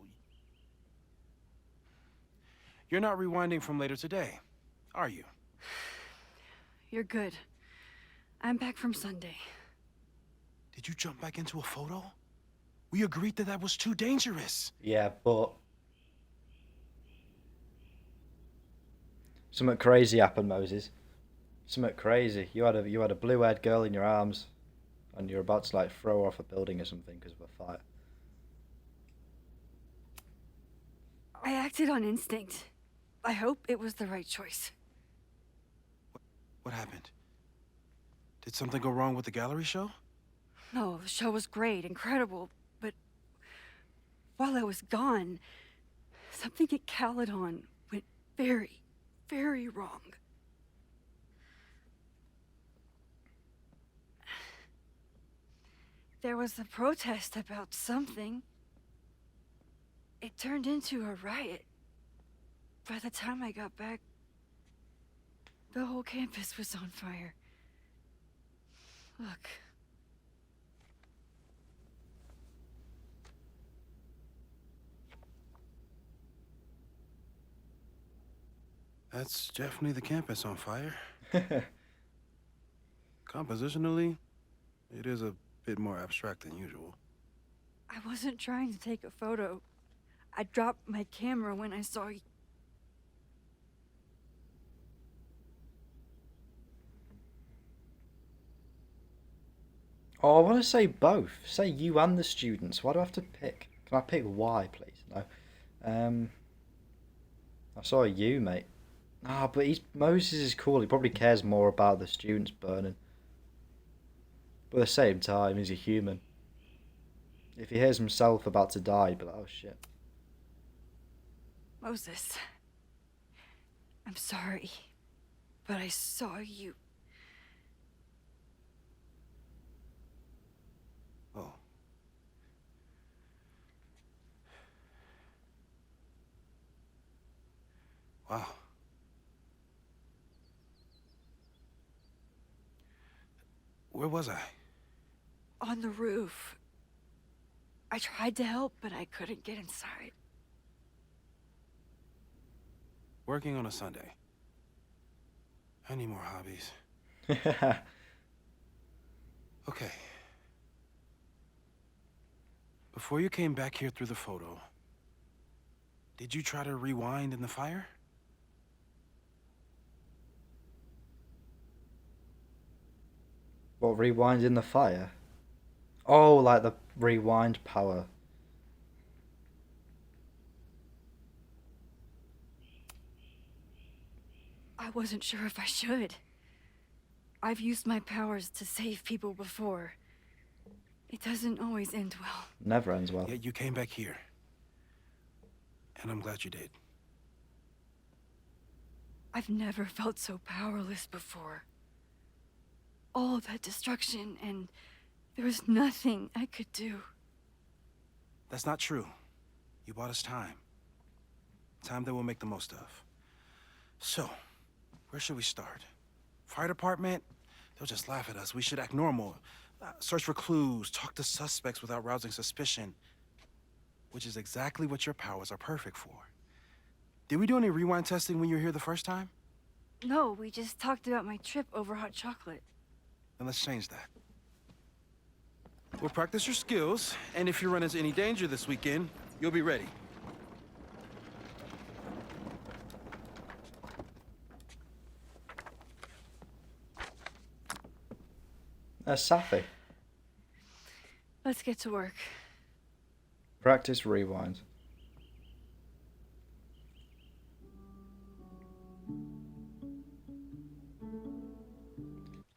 [SPEAKER 13] You're not rewinding from later today, are you?
[SPEAKER 2] You're good. I'm back from Sunday.
[SPEAKER 13] Did you jump back into a photo? We agreed that was too dangerous.
[SPEAKER 1] Yeah, but... something crazy happened, Moses. Something crazy. You had a blue-haired girl in your arms, and you're about to like throw her off a building or something because of a fight.
[SPEAKER 2] I acted on instinct. I hope it was the right choice.
[SPEAKER 13] What happened? Did something go wrong with the gallery show?
[SPEAKER 2] No, the show was great, incredible, but while I was gone, something at Caledon went very, very wrong. There was a protest about something. It turned into a riot. By the time I got back, the whole campus was on fire. Look.
[SPEAKER 13] That's definitely the campus on fire. Compositionally, it is a bit more abstract than usual.
[SPEAKER 2] I wasn't trying to take a photo. I dropped my camera when I saw you.
[SPEAKER 1] Oh, I want to say both. Say you and the students. Why do I have to pick? Can I pick Y, please? No. I saw you, mate. Ah, but Moses is cool. He probably cares more about the students burning. But at the same time, he's a human. If he hears himself about to die, he'd be like, oh shit.
[SPEAKER 2] Moses, I'm sorry, but I saw you.
[SPEAKER 13] Oh. Wow. Where was I?
[SPEAKER 2] On the roof. I tried to help, but I couldn't get inside.
[SPEAKER 13] Working on a Sunday. I need more hobbies. Okay. Before you came back here through the photo, did you try to rewind in the fire?
[SPEAKER 1] What, rewind in the fire? Oh, like the rewind power.
[SPEAKER 2] I wasn't sure if I should. I've used my powers to save people before. It doesn't always end well.
[SPEAKER 1] Never ends well.
[SPEAKER 13] Yet you came back here. And I'm glad you did.
[SPEAKER 2] I've never felt so powerless before. All that destruction, and there was nothing I could do.
[SPEAKER 13] That's not true. You bought us time. Time that we'll make the most of. So, where should we start? Fire department? They'll just laugh at us. We should act normal. Search for clues, talk to suspects without rousing suspicion. Which is exactly what your powers are perfect for. Did we do any rewind testing when you were here the first time?
[SPEAKER 2] No, we just talked about my trip over hot chocolate.
[SPEAKER 13] Then let's change that. We'll practice your skills, and if you run into any danger this weekend, you'll be ready.
[SPEAKER 1] Safi.
[SPEAKER 2] Let's get to work.
[SPEAKER 1] Practice rewind.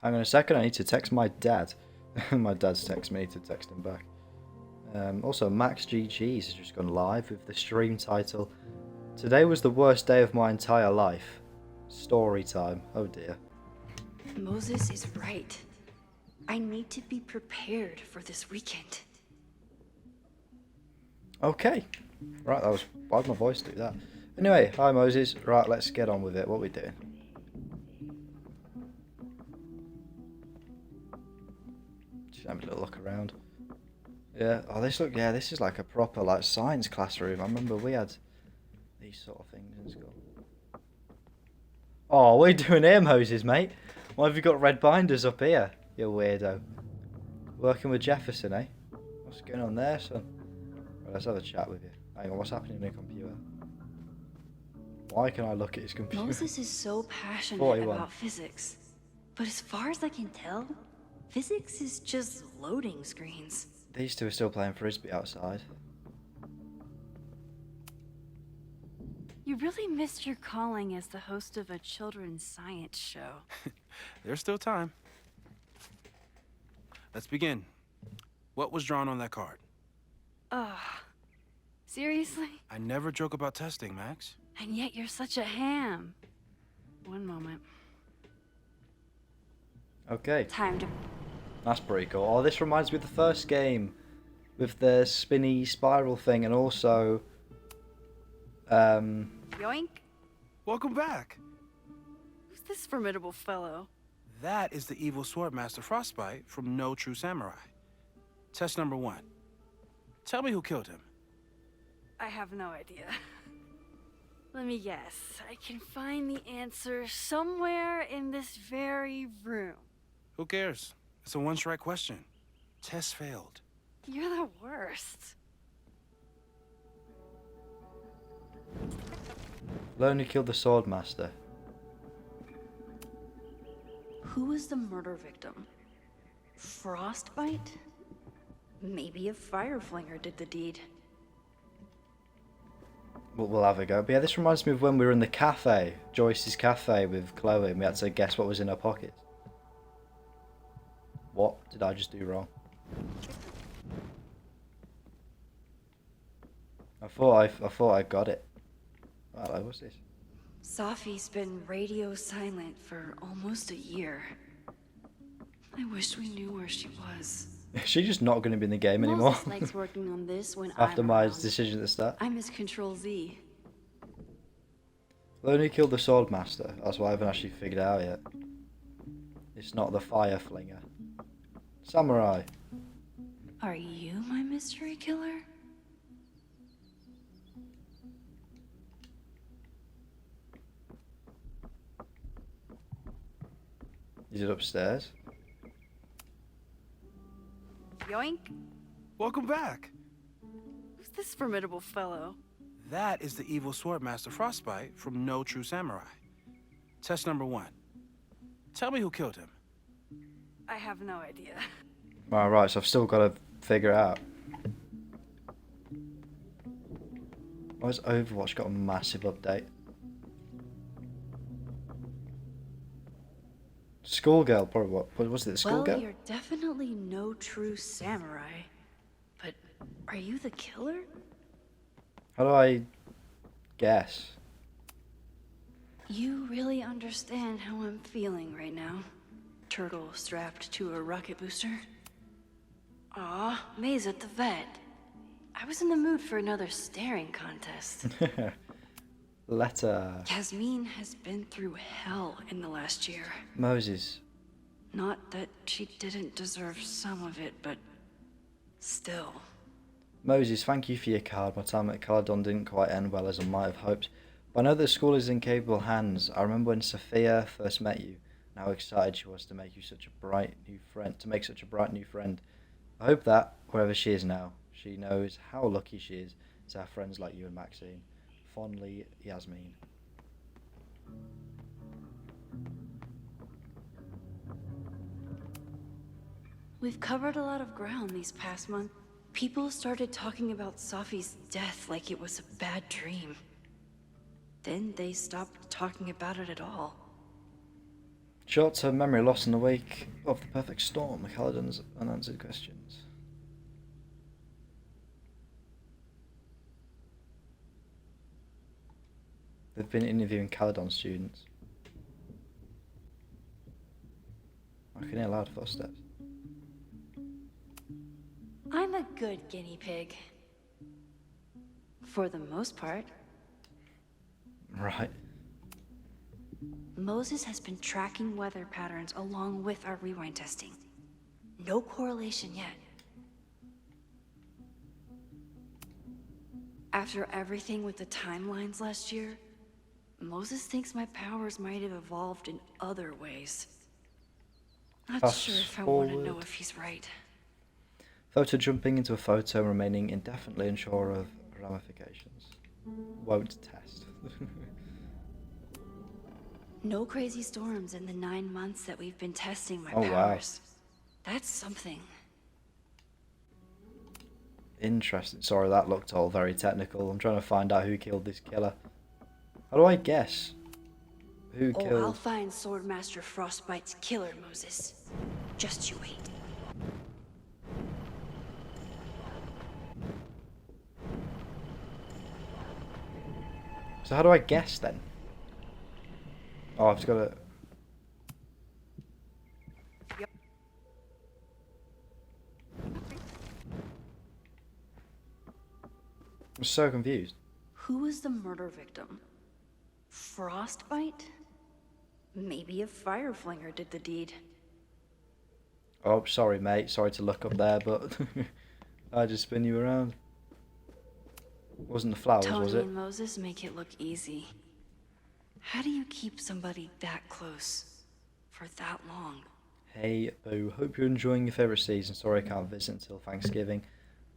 [SPEAKER 1] Hang on a second, I need to text my dad. My dad's texted me to text him back. Also, Max GG's has just gone live with the stream title, "Today was the worst day of my entire life. Story time." Oh dear.
[SPEAKER 8] Moses is right. I need to be prepared for this weekend.
[SPEAKER 1] Okay. Right, that was... why'd my voice do that? Anyway, hi Moses. Right, let's get on with it. What are we doing? Just have a little look around. Yeah. Oh, this is like a proper like science classroom. I remember we had these sort of things in school. Oh, what are you doing here, Moses, mate? Why have you got red binders up here? You weirdo. Working with Jefferson, eh? What's going on there, son? Right, let's have a chat with you. Hang on, what's happening in the computer? Why can I look at his computer?
[SPEAKER 8] Moses is so passionate
[SPEAKER 1] 41.
[SPEAKER 8] about physics. But as far as I can tell, physics is just loading screens.
[SPEAKER 1] These two are still playing frisbee outside.
[SPEAKER 2] You really missed your calling as the host of a children's science show.
[SPEAKER 13] There's still time. Let's begin. What was drawn on that card?
[SPEAKER 2] Ugh. Seriously?
[SPEAKER 13] I never joke about testing, Max.
[SPEAKER 2] And yet you're such a ham. One moment.
[SPEAKER 1] Okay.
[SPEAKER 2] Time to...
[SPEAKER 1] That's pretty cool. Oh, this reminds me of the first game with the spinny spiral thing, and also
[SPEAKER 2] Yoink?
[SPEAKER 13] Welcome back.
[SPEAKER 2] Who's this formidable fellow?
[SPEAKER 13] That is the evil sword master Frostbite from No True Samurai. Test number 1. Tell me who killed him.
[SPEAKER 2] I have no idea. Let me guess. I can find the answer somewhere in this very room.
[SPEAKER 13] Who cares? It's a one-strike question. Test failed.
[SPEAKER 2] You're the worst.
[SPEAKER 1] Learn who killed the sword master.
[SPEAKER 8] Who was the murder victim? Frostbite? Maybe a fire flinger did the deed.
[SPEAKER 1] We'll have a go. But yeah, this reminds me of when we were in the cafe, Joyce's cafe with Chloe, and we had to guess what was in her pockets. What did I just do wrong? I thought I got it. Hello, what's this?
[SPEAKER 8] Safi's been radio silent for almost a year. I wish we knew where she was.
[SPEAKER 1] She's just not going to be in the game anymore.
[SPEAKER 8] Moses likes working on this when
[SPEAKER 1] After
[SPEAKER 8] I'm
[SPEAKER 1] my
[SPEAKER 8] around.
[SPEAKER 1] decision at the start.
[SPEAKER 8] I miss Control Z.
[SPEAKER 1] Learn who killed the sword master. That's what I haven't actually figured out yet. It's not the fire flinger. Samurai.
[SPEAKER 8] Are you my mystery killer?
[SPEAKER 1] Is it upstairs?
[SPEAKER 2] Yoink?
[SPEAKER 13] Welcome back.
[SPEAKER 2] Who's this formidable fellow?
[SPEAKER 13] That is the evil sword master Frostbite from No True Samurai. Test number 1. Tell me who killed him.
[SPEAKER 2] I have no idea.
[SPEAKER 1] Right, so I've still got to figure it out. Why has Overwatch got a massive update? Schoolgirl, probably what was it, the schoolgirl?
[SPEAKER 8] Well, you're definitely no true samurai. But are you the killer?
[SPEAKER 1] How do I guess?
[SPEAKER 8] You really understand how I'm feeling right now. Turtle strapped to a rocket booster. Aw, May's at the vet. I was in the mood for another staring contest.
[SPEAKER 1] Letter.
[SPEAKER 8] Yasmin has been through hell in the last year.
[SPEAKER 1] Moses.
[SPEAKER 8] Not that she didn't deserve some of it, but still.
[SPEAKER 1] Moses, thank you for your card. My time at Caledon didn't quite end well as I might have hoped. But I know the school is in capable hands. I remember when Sophia first met you, and how excited she was to make you such a bright new friend. I hope that, wherever she is now, she knows how lucky she is to have friends like you and Maxine. Fondly, Yasmin.
[SPEAKER 8] We've covered a lot of ground these past months. People started talking about Safi's death like it was a bad dream. Then they stopped talking about it at all.
[SPEAKER 1] Short-term memory loss in the wake of the perfect storm. The Caledon's unanswered questions. They've been interviewing Caledon students. I can hear loud footsteps.
[SPEAKER 8] I'm a good guinea pig. For the most part.
[SPEAKER 1] Right.
[SPEAKER 8] Moses has been tracking weather patterns along with our rewind testing. No correlation yet. After everything with the timelines last year, Moses thinks my powers might have evolved in other ways. Not
[SPEAKER 1] Fast
[SPEAKER 8] sure if I want to know
[SPEAKER 1] forward.
[SPEAKER 8] if he's right.
[SPEAKER 1] Photo jumping into a photo and remaining indefinitely unsure of ramifications. Won't test.
[SPEAKER 8] No crazy storms in the 9 months that we've been testing my
[SPEAKER 1] Oh, wow.
[SPEAKER 8] powers. That's something.
[SPEAKER 1] Interesting. Sorry, that looked all very technical. I'm trying to find out who killed this killer. How do I guess? Who
[SPEAKER 8] Oh,
[SPEAKER 1] killed...
[SPEAKER 8] I'll find Swordmaster Frostbite's killer, Moses. Just you wait.
[SPEAKER 1] So how do I guess then? Oh, I've just got to... I'm so confused.
[SPEAKER 8] Who was the murder victim? Frostbite? Maybe a fire flinger did the deed.
[SPEAKER 1] Oh, sorry, mate. Sorry to look up there, but I just spin you around. Wasn't the flowers,
[SPEAKER 8] Tony
[SPEAKER 1] was it?
[SPEAKER 8] and Moses make it look easy. How do you keep somebody that close for that long?
[SPEAKER 1] Hey, Boo. Hope you're enjoying your favourite season. Sorry I can't visit until Thanksgiving.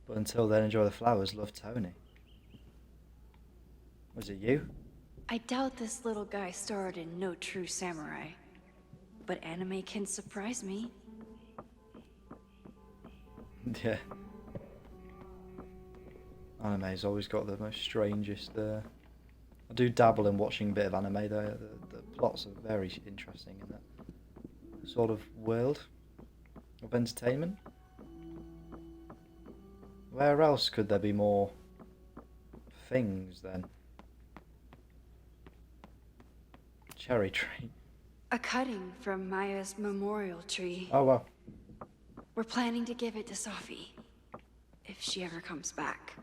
[SPEAKER 1] But until then, enjoy the flowers. Love, Tony. Was it you?
[SPEAKER 8] I doubt this little guy starred in No True Samurai. But anime can surprise me.
[SPEAKER 1] Yeah. Anime's always got the most strangest... I do dabble in watching a bit of anime though. The plots are very interesting in that sort of world of entertainment. Where else could there be more things then? Cherry tree.
[SPEAKER 8] A cutting from Maya's memorial tree.
[SPEAKER 1] Oh wow.
[SPEAKER 8] We're planning to give it to Sophie. If she ever comes back.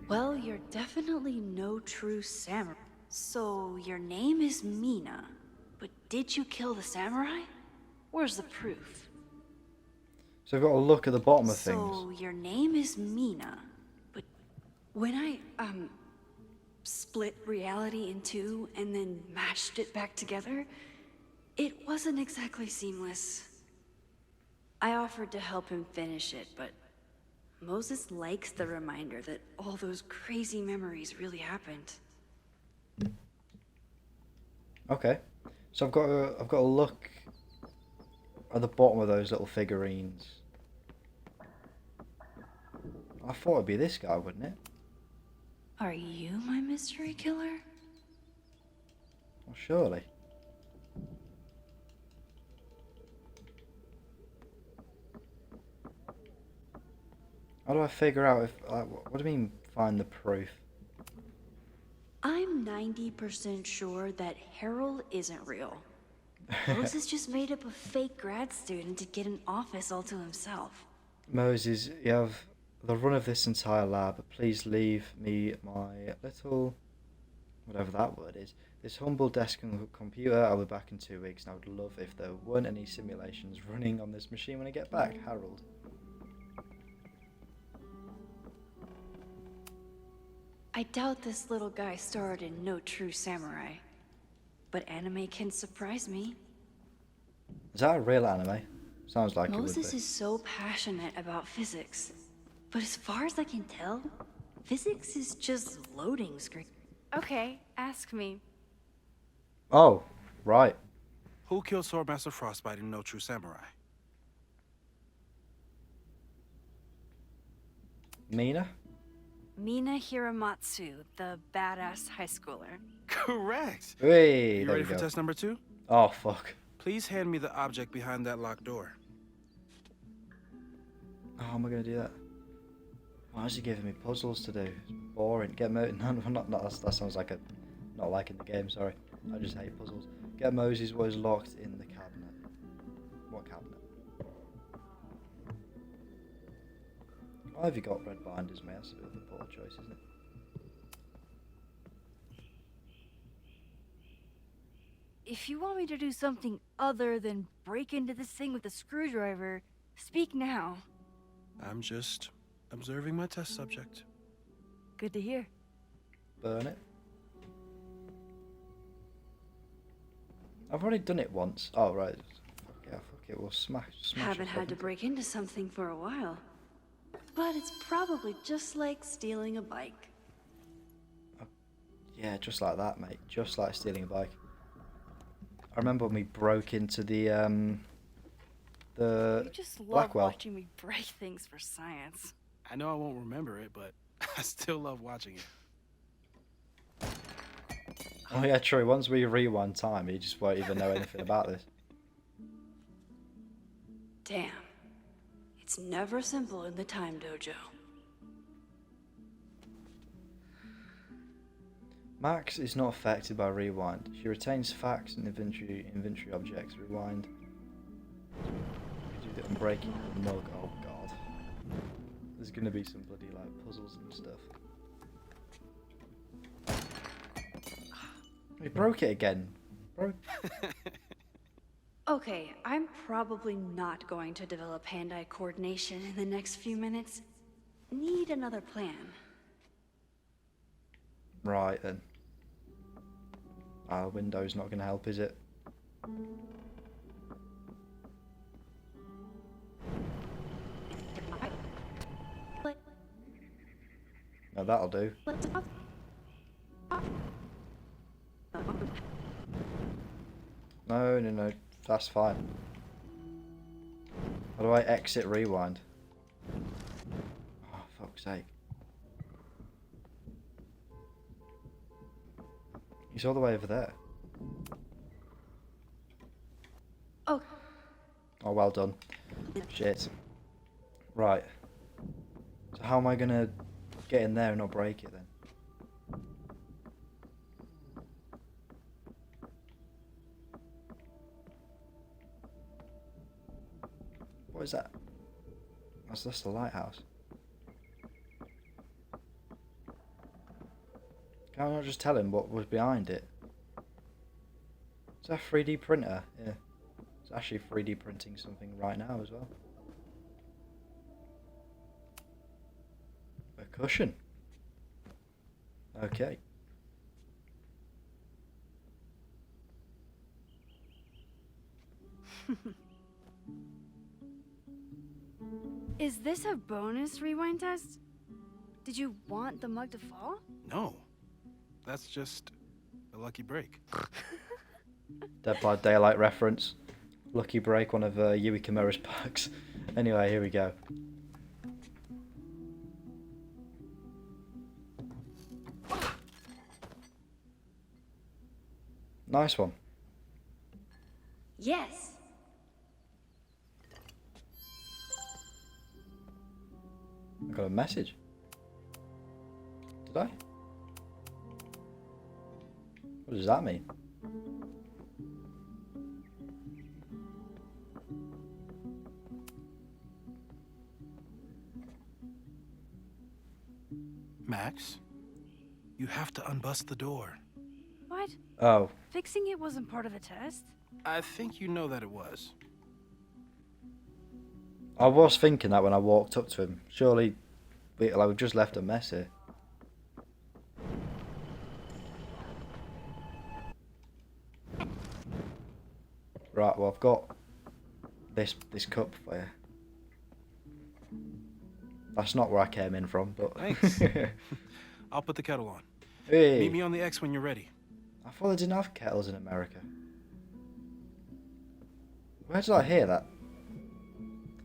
[SPEAKER 8] Well, you're definitely no true samurai. So, your name is Mina. But did you kill the samurai? Where's the proof?
[SPEAKER 1] So I've got to look at the bottom of things.
[SPEAKER 8] So, your name is Mina. But when I, split reality in two and then mashed it back together, it wasn't exactly seamless. I offered to help him finish it, but Moses likes the reminder that all those crazy memories really happened.
[SPEAKER 1] Okay, so I've got to look at the bottom of those little figurines. I thought it'd be this guy, wouldn't it?
[SPEAKER 8] Are you my mystery killer?
[SPEAKER 1] Well, surely. How do I figure out if... what do you mean, find the proof?
[SPEAKER 8] I'm 90% sure that Harold isn't real. Moses just made up a fake grad student to get an office all to himself.
[SPEAKER 1] Moses, you have the run of this entire lab. Please leave me my little... whatever that word is. This humble desk and computer. I'll be back in 2 weeks, and I would love if there weren't any simulations running on this machine when I get back. Harold.
[SPEAKER 8] I doubt this little guy starred in No True Samurai. But anime can surprise me.
[SPEAKER 1] Is that a real anime? Sounds like
[SPEAKER 8] Moses
[SPEAKER 1] it would be.
[SPEAKER 8] is so passionate about physics. But as far as I can tell, physics is just loading screen.
[SPEAKER 4] Okay, ask me.
[SPEAKER 1] Oh, right.
[SPEAKER 13] Who killed Swordmaster Frostbite in No True Samurai?
[SPEAKER 1] Mina?
[SPEAKER 2] Mina Hiramatsu, the badass high schooler.
[SPEAKER 13] Correct.
[SPEAKER 1] Hey,
[SPEAKER 13] You
[SPEAKER 1] there
[SPEAKER 13] ready
[SPEAKER 1] we
[SPEAKER 13] for
[SPEAKER 1] go.
[SPEAKER 13] test number 2?
[SPEAKER 1] Oh, fuck.
[SPEAKER 13] Please hand me the object behind that locked door.
[SPEAKER 1] Oh, how am I going to do that? Why is he giving me puzzles to do? It's boring. Get Mo... No, that sounds like a... not liking the game, sorry. I just hate puzzles. Get Moses what is locked in the cabinet. What cabinet? Why have you got red binders, mate? That's a bit of a poor choice, isn't it?
[SPEAKER 8] If you want me to do something other than break into this thing with a screwdriver, speak now.
[SPEAKER 13] I'm just observing my test subject.
[SPEAKER 8] Good to hear.
[SPEAKER 1] Burn it. I've already done it once. Oh, right. Fuck it. We'll smash
[SPEAKER 8] Haven't
[SPEAKER 1] it.
[SPEAKER 8] had to break into something for a while. But it's probably just like stealing a bike.
[SPEAKER 1] Yeah, just like that, mate. Just like stealing a bike. I remember when we broke into the
[SPEAKER 8] You just love
[SPEAKER 1] Blackwell.
[SPEAKER 8] watching me break things for science.
[SPEAKER 13] I know I won't remember it, but I still love watching it.
[SPEAKER 1] Oh yeah, true. Once we rewind time, you just won't even know anything about this.
[SPEAKER 8] Damn. It's never simple in the time dojo.
[SPEAKER 1] Max is not affected by rewind. She retains facts and inventory objects. Rewind. You do the unbreaking mug. Oh god. There's gonna be some bloody like puzzles and stuff. We broke it again.
[SPEAKER 8] Okay, I'm probably not going to develop hand-eye coordination in the next few minutes. Need another plan.
[SPEAKER 1] Right then. Our window's not gonna help, is it? No, that'll do. No, that's fine. How do I exit rewind? Oh, fuck's sake. He's all the way over there.
[SPEAKER 8] Oh.
[SPEAKER 1] Oh, well done. Shit. Right. So how am I gonna get in there and not break it then? What is that? That's the lighthouse. Can I not just tell him what was behind it? Is that a 3D printer? Yeah. It's actually 3D printing something right now as well. A cushion. Okay.
[SPEAKER 8] Is this a bonus rewind test? Did you want the mug to fall?
[SPEAKER 13] No. That's just a lucky break.
[SPEAKER 1] Dead by Daylight reference. Lucky break, one of Yui Kimura's perks. Anyway, here we go. Nice one.
[SPEAKER 8] Yes.
[SPEAKER 1] I got a message. Did I? What does that mean?
[SPEAKER 13] Max, you have to unbust the door.
[SPEAKER 8] What?
[SPEAKER 1] Oh.
[SPEAKER 8] Fixing it wasn't part of the test.
[SPEAKER 13] I think you know that it was.
[SPEAKER 1] I was thinking that when I walked up to him. Surely, we've just left a mess here. Right, well I've got this cup for you. That's not where I came in from, but...
[SPEAKER 13] Thanks. I'll put the kettle on.
[SPEAKER 1] Hey.
[SPEAKER 13] Meet me on the X when you're ready.
[SPEAKER 1] I thought they didn't have kettles in America. Where did I hear that?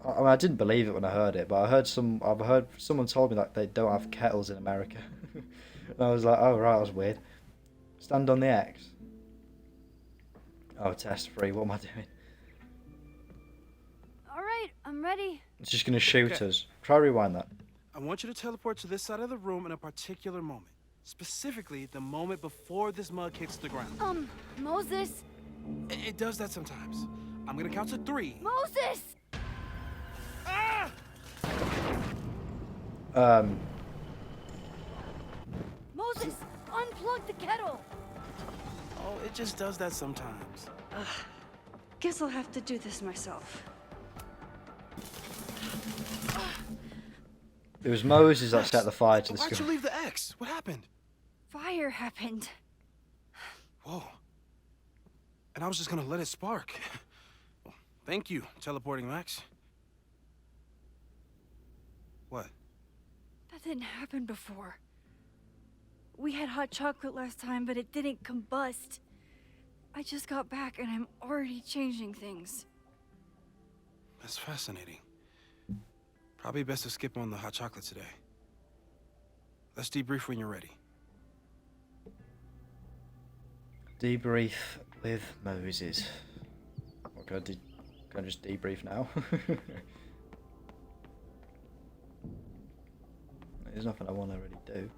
[SPEAKER 1] I mean, I didn't believe it when I heard it, but I've heard someone told me that they don't have kettles in America. And I was like, oh right, that was weird. Stand on the X. Oh, test 3, what am I doing?
[SPEAKER 8] Alright, I'm ready.
[SPEAKER 1] It's just gonna shoot us. Try rewind that.
[SPEAKER 13] I want you to teleport to this side of the room in a particular moment. Specifically, the moment before this mug hits the ground.
[SPEAKER 8] Moses!
[SPEAKER 13] It does that sometimes. I'm gonna count to 3.
[SPEAKER 8] Moses!
[SPEAKER 13] Ah!
[SPEAKER 4] Moses, unplug the kettle.
[SPEAKER 13] Oh, it just does that sometimes.
[SPEAKER 8] Guess I'll have to do this myself.
[SPEAKER 1] It was Moses that set the fire to the
[SPEAKER 13] Why'd you
[SPEAKER 1] school.
[SPEAKER 13] leave the X? What happened?
[SPEAKER 4] Fire happened.
[SPEAKER 13] Whoa. And I was just gonna let it spark. Well, thank you, teleporting Max. What?
[SPEAKER 2] That didn't happen before. We had hot chocolate last time, but it didn't combust. I just got back and I'm already changing things.
[SPEAKER 13] That's fascinating. Probably best to skip on the hot chocolate today. Let's debrief when you're ready.
[SPEAKER 1] Debrief with Moses. What, can I just debrief now? There's nothing I want to really do.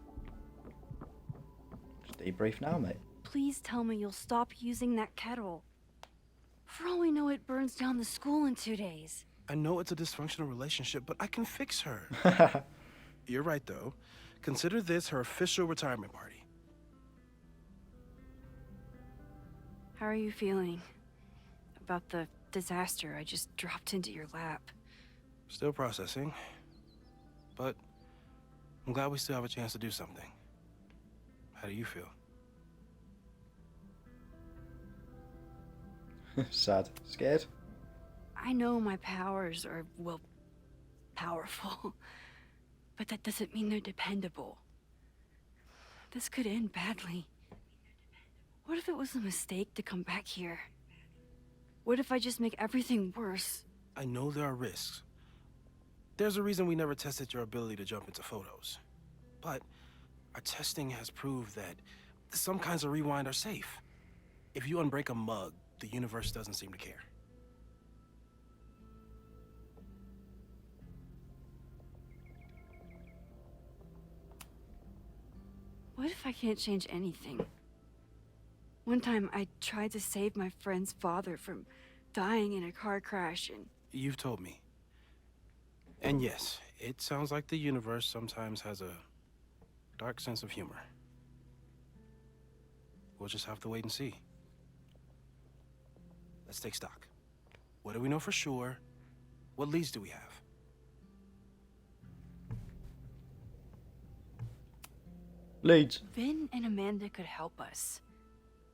[SPEAKER 1] Just debrief now, mate.
[SPEAKER 2] Please tell me you'll stop using that kettle. For all we know, it burns down the school in 2 days.
[SPEAKER 13] I know it's a dysfunctional relationship, but I can fix her. You're right, though. Consider this her official retirement party.
[SPEAKER 2] How are you feeling about the disaster I just dropped into your lap?
[SPEAKER 13] Still processing. But I'm glad we still have a chance to do something. How do you feel?
[SPEAKER 1] Sad. Scared?
[SPEAKER 2] I know my powers are, well, powerful. But that doesn't mean they're dependable. This could end badly. What if it was a mistake to come back here? What if I just make everything worse?
[SPEAKER 13] I know there are risks. There's a reason we never tested your ability to jump into photos. But our testing has proved that some kinds of rewind are safe. If you unbreak a mug, the universe doesn't seem to care.
[SPEAKER 2] What if I can't change anything? One time I tried to save my friend's father from dying in a car crash and...
[SPEAKER 13] You've told me. And yes, it sounds like the universe sometimes has a dark sense of humor. We'll just have to wait and see. Let's take stock. What do we know for sure? What leads do we have?
[SPEAKER 1] Leads.
[SPEAKER 2] Vin and Amanda could help us.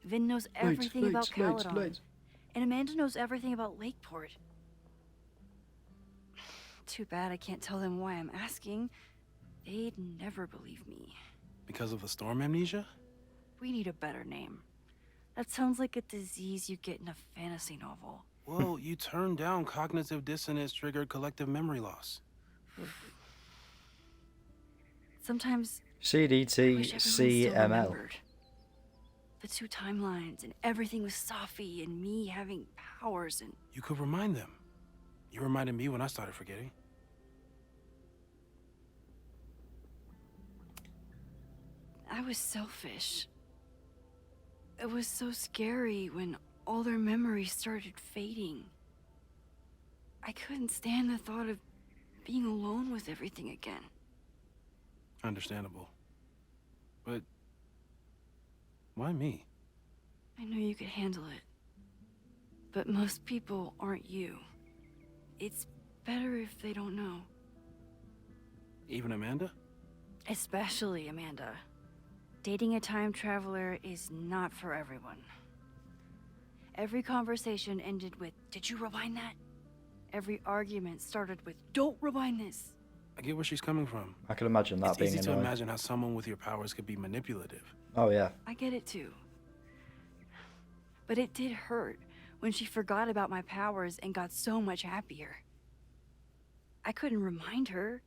[SPEAKER 2] Vin knows everything about Caledon. And Amanda knows everything about Lakeport. Too bad I can't tell them why I'm asking. They'd never believe me.
[SPEAKER 13] Because of the storm amnesia?
[SPEAKER 2] We need a better name. That sounds like a disease you get in a fantasy novel.
[SPEAKER 13] Well, you turned down cognitive dissonance triggered collective memory loss.
[SPEAKER 2] Sometimes
[SPEAKER 1] CDT-CML.
[SPEAKER 2] The two timelines and everything with Safi and me having powers and...
[SPEAKER 13] You could remind them. You reminded me when I started forgetting.
[SPEAKER 2] I was selfish. It was so scary when all their memories started fading. I couldn't stand the thought of being alone with everything again.
[SPEAKER 13] Understandable. But why me?
[SPEAKER 2] I know you could handle it. But most people aren't you. It's better if they don't know.
[SPEAKER 13] Even Amanda?
[SPEAKER 2] Especially Amanda. Dating a time traveler is not for everyone. Every conversation ended with, "Did you rewind that?" Every argument started with, "Don't rewind this."
[SPEAKER 13] I get where she's coming from.
[SPEAKER 1] I can imagine that being
[SPEAKER 13] It's easy
[SPEAKER 1] annoying.
[SPEAKER 13] to imagine how someone with your powers could be manipulative.
[SPEAKER 1] Oh, yeah.
[SPEAKER 2] I get it too. But it did hurt when she forgot about my powers and got so much happier. I couldn't remind her.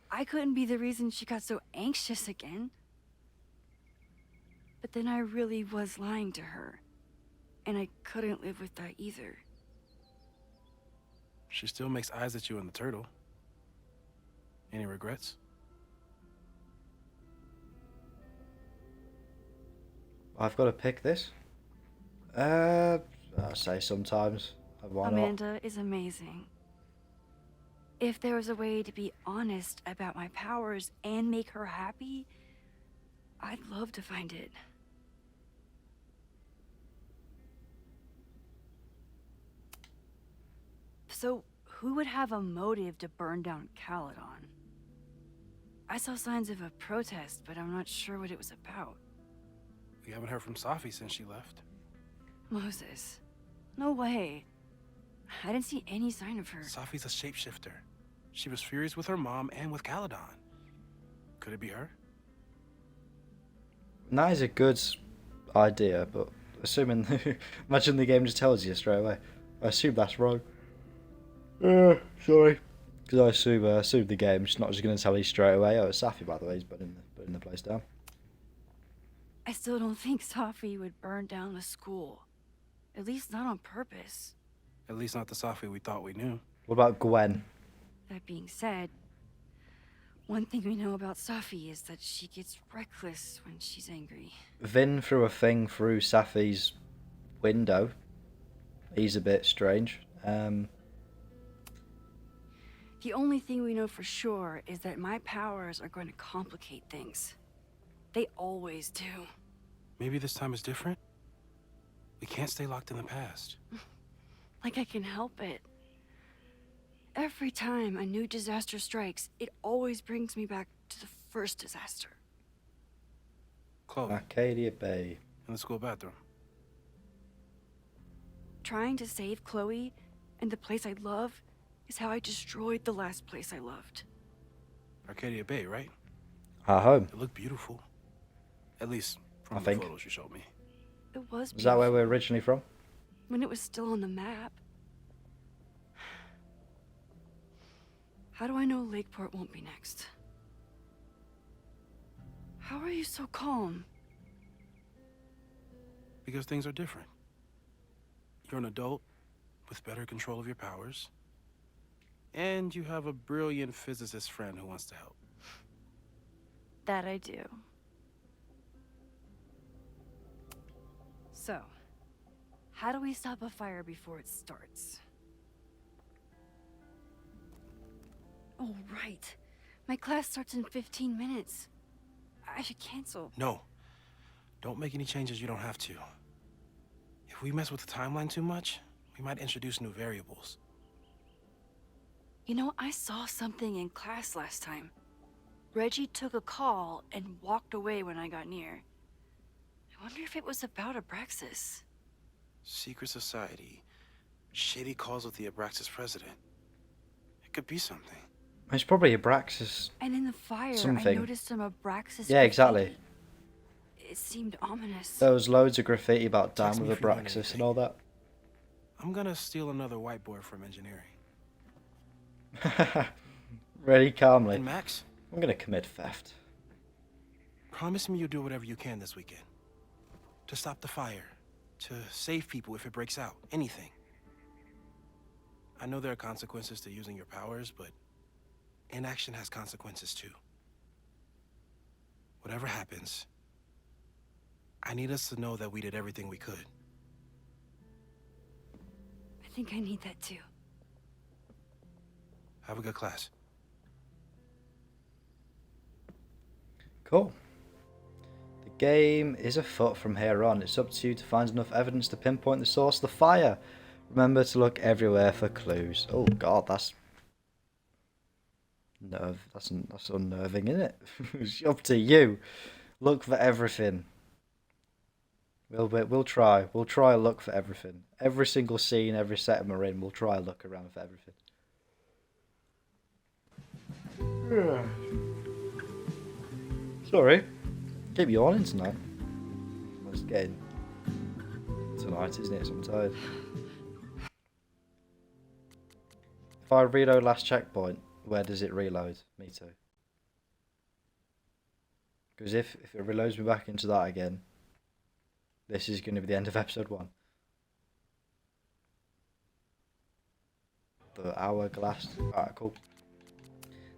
[SPEAKER 2] I couldn't be the reason she got so anxious again. But then I really was lying to her. And I couldn't live with that either.
[SPEAKER 13] She still makes eyes at you and the turtle. Any regrets?
[SPEAKER 1] I've got to pick this. I'll say sometimes. Why not?
[SPEAKER 2] Amanda is amazing. If there was a way to be honest about my powers and make her happy, I'd love to find it. So, who would have a motive to burn down Caledon? I saw signs of a protest, but I'm not sure what it was about.
[SPEAKER 13] We haven't heard from Safi since she left.
[SPEAKER 2] Moses. No way. I didn't see any sign of her.
[SPEAKER 13] Safi's a shapeshifter. She was furious with her mom and with Caledon. Could it be her?
[SPEAKER 1] That is a good idea, but assuming... imagine the game just tells you straight away. I assume that's wrong. Sorry. Because I assume the game's not just going to tell you straight away, oh, it's Safi, by the way, he's putting the place down.
[SPEAKER 2] I still don't think Safi would burn down the school. At least not on purpose.
[SPEAKER 13] At least not the Safi we thought we knew.
[SPEAKER 1] What about Gwen?
[SPEAKER 2] That being said, one thing we know about Safi is that she gets reckless when she's angry.
[SPEAKER 1] Vin threw a thing through Safi's window. He's a bit strange.
[SPEAKER 2] The only thing we know for sure is that my powers are going to complicate things. They always do.
[SPEAKER 13] Maybe this time is different? We can't stay locked in the past.
[SPEAKER 2] Like I can help it. Every time a new disaster strikes, it always brings me back to the first disaster.
[SPEAKER 13] Chloe.
[SPEAKER 1] Arcadia Bay.
[SPEAKER 13] In the school bathroom.
[SPEAKER 2] Trying to save Chloe and the place I love is how I destroyed the last place I loved.
[SPEAKER 13] Arcadia Bay, right?
[SPEAKER 1] Our home.
[SPEAKER 13] It looked beautiful. At least from
[SPEAKER 1] I
[SPEAKER 13] the
[SPEAKER 1] think.
[SPEAKER 13] photos you showed me.
[SPEAKER 2] It was beautiful.
[SPEAKER 1] Is that where we're originally from?
[SPEAKER 2] When it was still on the map. How do I know Lakeport won't be next? How are you so calm?
[SPEAKER 13] Because things are different. You're an adult with better control of your powers. And you have a brilliant physicist friend who wants to help.
[SPEAKER 2] That I do. So, how do we stop a fire before it starts? Oh, right. My class starts in 15 minutes. I should cancel.
[SPEAKER 13] No. Don't make any changes you don't have to. If we mess with the timeline too much, we might introduce new variables.
[SPEAKER 2] You know, I saw something in class last time. Reggie took a call and walked away when I got near. I wonder if it was about Abraxas.
[SPEAKER 13] Secret society. Shady calls with the Abraxas president. It could be something.
[SPEAKER 1] It's probably Abraxas.
[SPEAKER 2] And in the fire,
[SPEAKER 1] something.
[SPEAKER 2] I noticed some Abraxas
[SPEAKER 1] Yeah, exactly.
[SPEAKER 2] graffiti. It seemed ominous.
[SPEAKER 1] There was loads of graffiti about
[SPEAKER 13] Text
[SPEAKER 1] down
[SPEAKER 13] me
[SPEAKER 1] with
[SPEAKER 13] if you learn
[SPEAKER 1] Abraxas
[SPEAKER 13] anything.
[SPEAKER 1] and all that.
[SPEAKER 13] I'm gonna steal another whiteboard from engineering.
[SPEAKER 1] Really calmly.
[SPEAKER 13] And Max,
[SPEAKER 1] I'm gonna commit theft.
[SPEAKER 13] promise me you'll do whatever you can this weekend. To stop the fire. To save people if it breaks out. Anything. I know there are consequences to using your powers, but inaction has consequences too. Whatever happens, I need us to know that we did everything we could.
[SPEAKER 2] I think I need that too.
[SPEAKER 13] Have a good class.
[SPEAKER 1] Cool. The game is afoot from here on. It's up to you to find enough evidence to pinpoint the source of the fire. Remember to look everywhere for clues. Oh god, that's unnerving, isn't it? It's up to you. Look for everything. We'll try. We'll try and look for everything. Every single scene, every set we're in, we'll try and look around for everything. Sorry. Keep yawning tonight. Well, it's getting tonight, isn't it? So I'm tired. If I reload last checkpoint, where does it reload? Me too. Because if it reloads me back into that again, this is going to be the end of episode 1. The hourglass. Alright, cool.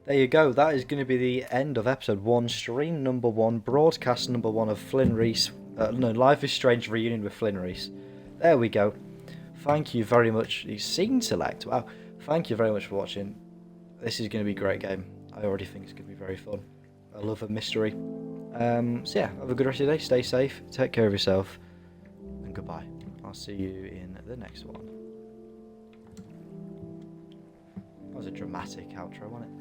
[SPEAKER 1] There you go. That is going to be the end of episode 1, stream number 1, broadcast number 1 of Flynn Reese. No, Life is Strange reunion with Flynn Reese. There we go. Thank you very much. Scene select. Wow. Thank you very much for watching. this is going to be a great game. I already think it's going to be very fun. I love a mystery. So yeah, have a good rest of your day. Stay safe. Take care of yourself. And goodbye. I'll see you in the next one. That was a dramatic outro, wasn't it?